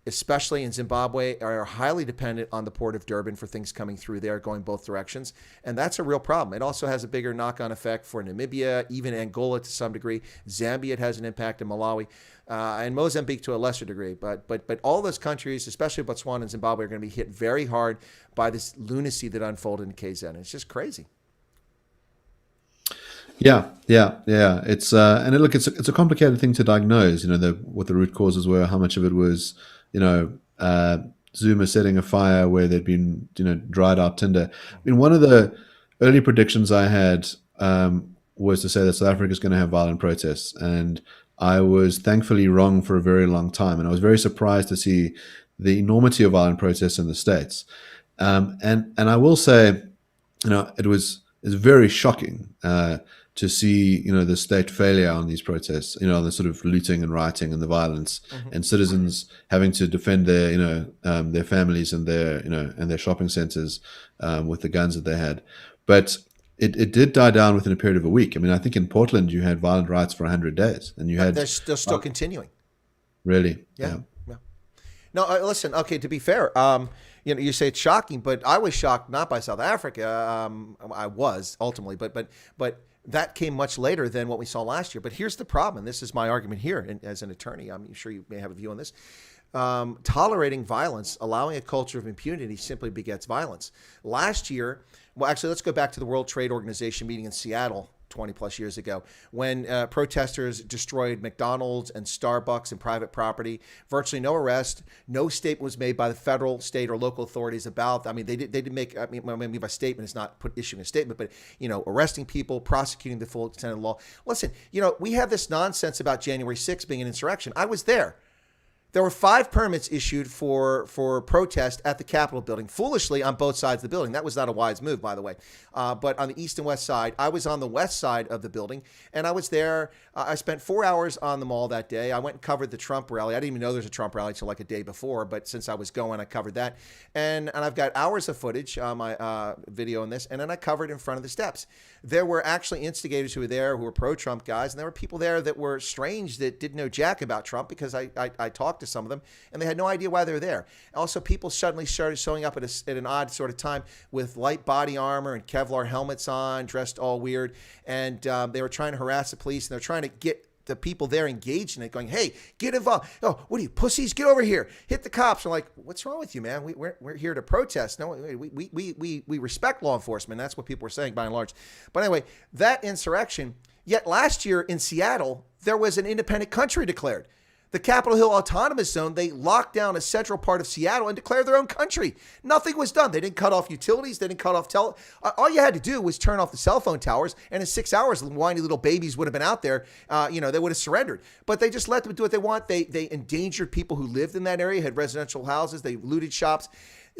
especially in Zimbabwe, are highly dependent on the port of Durban for things coming through there, going both directions. And that's a real problem. It also has a bigger knock-on effect for Namibia, even Angola to some degree. Zambia, it has an impact in Malawi, and Mozambique to a lesser degree. But all those countries, especially Botswana and Zimbabwe, are going to be hit very hard by this lunacy that unfolded in KZN. It's just crazy. Yeah. It's it's a complicated thing to diagnose. What the root causes were, how much of it was, Zuma setting a fire where there'd been, dried out tinder. I mean, one of the early predictions I had was to say that South Africa is going to have violent protests, and I was thankfully wrong for a very long time, and I was very surprised to see the enormity of violent protests in the States. And I will say, it's very shocking to see, the state failure on these protests, the sort of looting and rioting and the violence, and citizens having to defend their, their families and their, and their shopping centers with the guns that they had. But it did die down within a period of a week. I mean, I think in Portland you had violent riots for 100 days, and you had they're still continuing. Really? Yeah. No, listen. Okay, to be fair, you say it's shocking, but I was shocked not by South Africa. I was ultimately, but that came much later than what we saw last year. But here's the problem, and this is my argument here, and as an attorney, I'm sure you may have a view on this. Tolerating violence, allowing a culture of impunity simply begets violence. Last year, well, actually, let's go back to the World Trade Organization meeting in Seattle 20 plus years ago when protesters destroyed McDonald's and Starbucks and private property. Virtually no arrest, no statement was made by the federal, state, or local authorities about. I mean, they did make. I mean, what I mean by statement is not issuing a statement, but arresting people, prosecuting the full extent of the law. Listen, we have this nonsense about January 6th being an insurrection. I was there. There were 5 permits issued for protest at the Capitol building, foolishly on both sides of the building. That was not a wise move, by the way. But on the east and west side, I was on the west side of the building, and I was there. I spent 4 hours on the mall that day. I went and covered the Trump rally. I didn't even know there was a Trump rally until like a day before, but since I was going, I covered that. And I've got hours of footage on my video on this, and then I covered in front of the steps. There were actually instigators who were there who were pro-Trump guys, and there were people there that were strange that didn't know jack about Trump because I talked to some of them, and they had no idea why they were there. Also, people suddenly started showing up at an odd sort of time with light body armor and Kevlar helmets on, dressed all weird, and they were trying to harass the police, and they're trying to get the people there engaged in it, going, "Hey, get involved! Oh, what are you, pussies? Get over here! Hit the cops!" I'm like, "What's wrong with you, man? We're here to protest. No, we respect law enforcement." That's what people were saying by and large. But anyway, that insurrection. Yet last year in Seattle, there was an independent country declared. The Capitol Hill Autonomous Zone, they locked down a central part of Seattle and declared their own country. Nothing was done. They didn't cut off utilities. They didn't cut off all you had to do was turn off the cell phone towers, and in 6 hours, the whiny little babies would have been out there. They would have surrendered. But they just let them do what they want. They endangered people who lived in that area, had residential houses. They looted shops.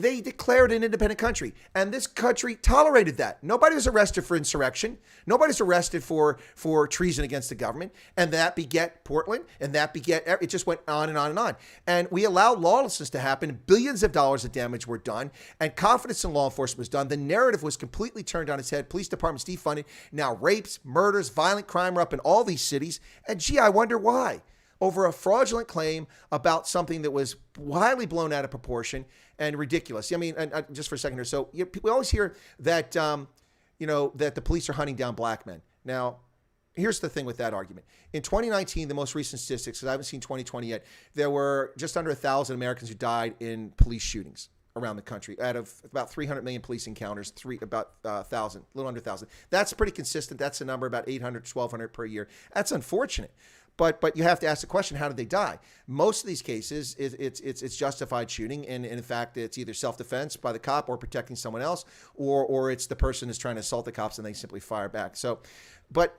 They declared an independent country, and this country tolerated that. Nobody was arrested for insurrection. Nobody's arrested for treason against the government, and that beget Portland, and that beget, it just went on and on and on. And we allowed lawlessness to happen. Billions of dollars of damage were done, and confidence in law enforcement was done. The narrative was completely turned on its head. Police departments defunded. Now rapes, murders, violent crime are up in all these cities, and gee, I wonder why. Over a fraudulent claim about something that was highly blown out of proportion and ridiculous. I mean, just for a second here. So we always hear that, that the police are hunting down black men. Now, here's the thing with that argument. In 2019, the most recent statistics, because I haven't seen 2020 yet, there were just under 1,000 Americans who died in police shootings around the country out of about 300 million police encounters, about 1,000, a little under 1,000. That's pretty consistent. That's a number about 800, 1,200 per year. That's unfortunate. But you have to ask the question, how did they die? Most of these cases, it's justified shooting, and in fact, it's either self-defense by the cop or protecting someone else, or it's the person is trying to assault the cops and they simply fire back. So, but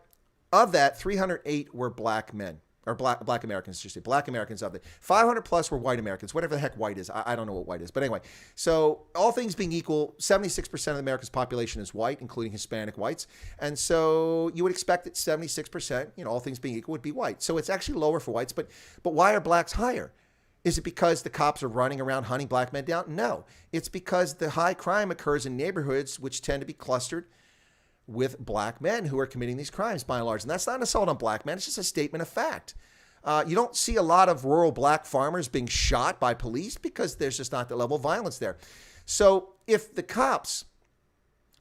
of that, 308 were black men. Or black Americans, just say black Americans of it. 500 plus were white Americans, whatever the heck white is. I don't know what white is. But anyway, so all things being equal, 76% of America's population is white, including Hispanic whites. And so you would expect that 76%, all things being equal, would be white. So it's actually lower for whites. But why are blacks higher? Is it because the cops are running around hunting black men down? No. It's because the high crime occurs in neighborhoods which tend to be clustered with black men who are committing these crimes by and large. And that's not an assault on black men. It's just a statement of fact. You don't see a lot of rural black farmers being shot by police because there's just not the level of violence there. So if the cops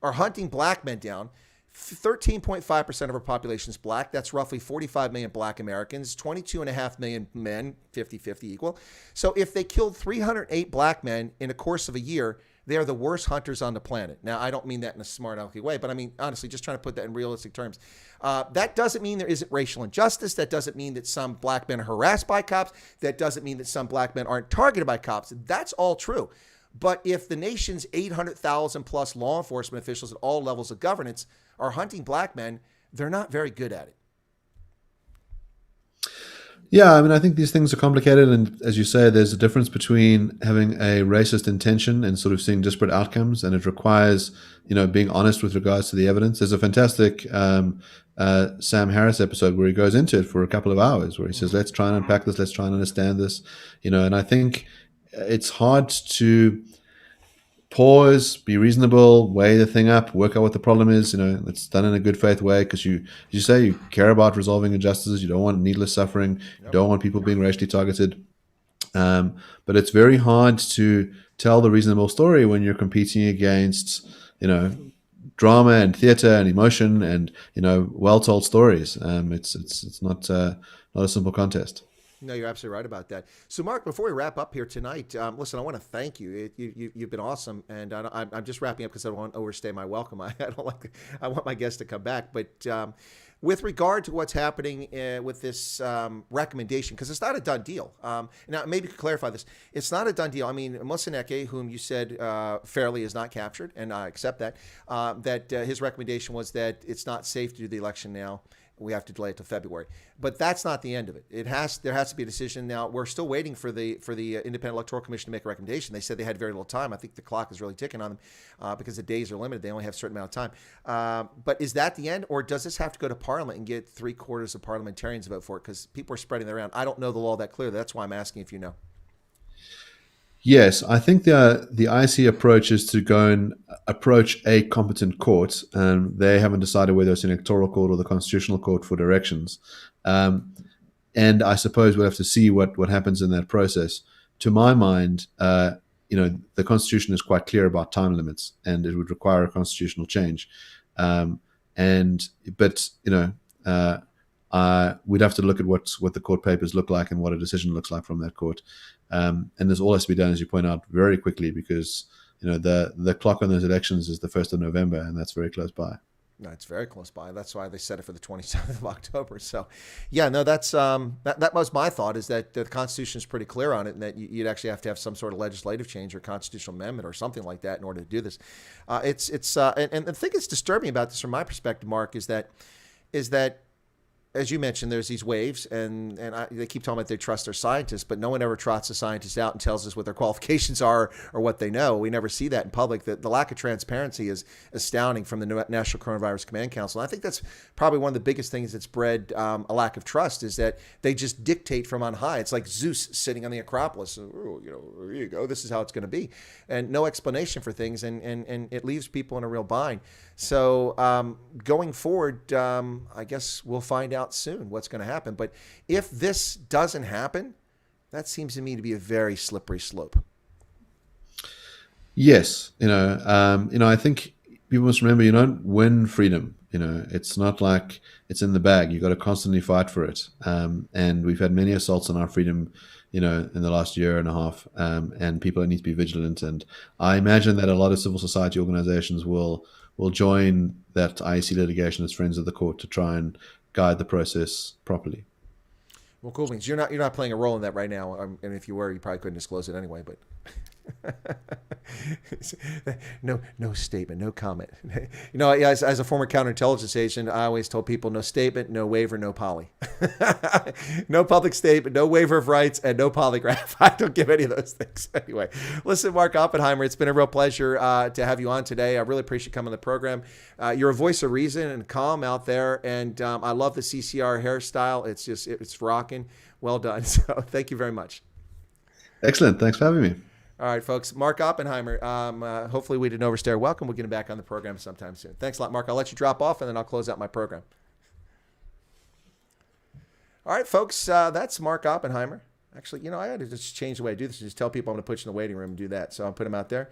are hunting black men down, 13.5% of our population is black. That's roughly 45 million black Americans, 22.5 million men, 50-50 equal. So if they killed 308 black men in a course of a year, they are the worst hunters on the planet. Now, I don't mean that in a smart, alecky way, but I mean, honestly, just trying to put that in realistic terms. That doesn't mean there isn't racial injustice. That doesn't mean that some black men are harassed by cops. That doesn't mean that some black men aren't targeted by cops. That's all true. But if the nation's 800,000 plus law enforcement officials at all levels of governance are hunting black men, they're not very good at it. Yeah, I mean, I think these things are complicated. And as you say, there's a difference between having a racist intention and sort of seeing disparate outcomes. And it requires, being honest with regards to the evidence. There's a fantastic Sam Harris episode where he goes into it for a couple of hours, where he says, let's try and unpack this. Let's try and understand this. And I think it's hard to pause, be reasonable, weigh the thing up, work out what the problem is. It's done in a good faith way because you say you care about resolving injustices. You don't want needless suffering. You don't want people being racially targeted. But it's very hard to tell the reasonable story when you're competing against, drama and theater and emotion and, well-told stories. It's not a simple contest. No, you're absolutely right about that. So, Mark, before we wrap up here tonight, listen, I want to thank you. You've been awesome, and I'm just wrapping up because I don't want to overstay my welcome. I want my guests to come back, but with regard to what's happening with this recommendation, because it's not a done deal. Now, maybe you could clarify this. It's not a done deal. I mean, Moseneke, whom you said fairly is not captured, and I accept that, that his recommendation was that it's not safe to do the election now. we have to delay it to February. But that's not the end of it. There has to be a decision. Now, we're still waiting for the Independent Electoral Commission to make a recommendation. They said they had very little time. I think the clock is really ticking on them because the days are limited. They only have a certain amount of time. But is that the end, or does this have to go to Parliament and get 3/4 of parliamentarians to vote for it? Because people are spreading it around. I don't know the law that clearly. That's why I'm asking if you know. Yes, I think the IC approach is to go and approach a competent court, and they haven't decided whether it's an electoral court or the constitutional court for directions. And I suppose we'll have to see what happens in that process. To my mind, the Constitution is quite clear about time limits, and it would require a constitutional change. We'd have to look at what the court papers look like and what a decision looks like from that court. And this all has to be done, as you point out, very quickly because the clock on those elections is the 1st of November, and that's very close by. No, it's very close by. That's why they set it for the 27th of October. So, yeah, no, that's that was my thought, is that the Constitution is pretty clear on it, and that you'd actually have to have some sort of legislative change or constitutional amendment or something like that in order to do this. And the thing that's disturbing about this, from my perspective, Mark, is that as you mentioned, there's these waves, and they keep talking about they trust their scientists, but no one ever trots the scientists out and tells us what their qualifications are or what they know. We never see that in public. The lack of transparency is astounding from the National Coronavirus Command Council. And I think that's probably one of the biggest things that's bred a lack of trust, is that they just dictate from on high. It's like Zeus sitting on the Acropolis. Oh, here you go. This is how it's going to be. And no explanation for things, and it leaves people in a real bind. So going forward, I guess we'll find out soon what's going to happen. But if this doesn't happen, that seems to me to be a very slippery slope. Yes, I think people must remember you don't win freedom. It's not like it's in the bag. You've got to constantly fight for it. And we've had many assaults on our freedom, in the last year and a half. And people need to be vigilant. And I imagine that a lot of civil society organizations will join that IEC litigation as friends of the court to try and guide the process properly. Well, cool beans. You're not playing a role in that right now, and if you were, you probably couldn't disclose it anyway. But no statement, no comment. As a former counterintelligence agent, I always told people no statement, no waiver, no poly. No public statement, no waiver of rights, and no polygraph. I don't give any of those things. Anyway, listen, Mark Oppenheimer, it's been a real pleasure to have you on today. I really appreciate you coming on the program. You're a voice of reason and calm out there, and I love the CCR hairstyle. It's rocking. Well done. So thank you very much. Excellent. Thanks for having me. All right, folks. Mark Oppenheimer. Hopefully we didn't overstay our welcome. We'll get him back on the program sometime soon. Thanks a lot, Mark. I'll let you drop off, and then I'll close out my program. All right, folks. That's Mark Oppenheimer. Actually, I had to just change the way I do this and just tell people I'm going to put you in the waiting room and do that. So I'll put him out there.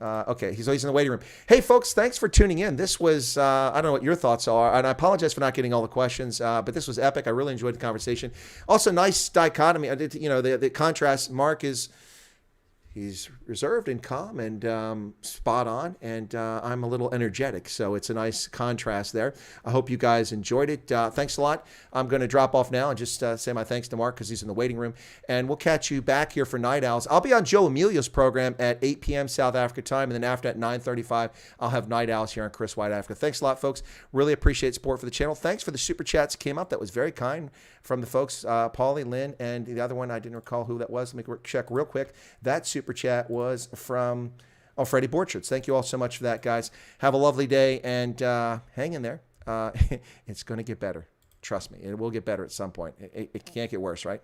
Okay, he's in the waiting room. Hey, folks, thanks for tuning in. This was, I don't know what your thoughts are, and I apologize for not getting all the questions, but this was epic. I really enjoyed the conversation. Also, nice dichotomy. The contrast. Mark he's reserved and calm and spot on, and I'm a little energetic, so it's a nice contrast there. I hope you guys enjoyed it. Thanks a lot. I'm going to drop off now and just say my thanks to Mark because he's in the waiting room, and we'll catch you back here for Night Owls. I'll be on Joe Emilio's program at 8 p.m. South Africa time, and then after at 9:35, I'll have Night Owls here on Chris Wyatt Africa. Thanks a lot, folks. Really appreciate support for the channel. Thanks for the super chats that came up. That was very kind from the folks, Paulie, Lynn, and the other one, I didn't recall who that was. Let me check real quick. That super chat was from Freddie Borchards. Thank you all so much for that, guys. Have a lovely day, and hang in there. It's going to get better. Trust me. It will get better at some point. It can't get worse, right?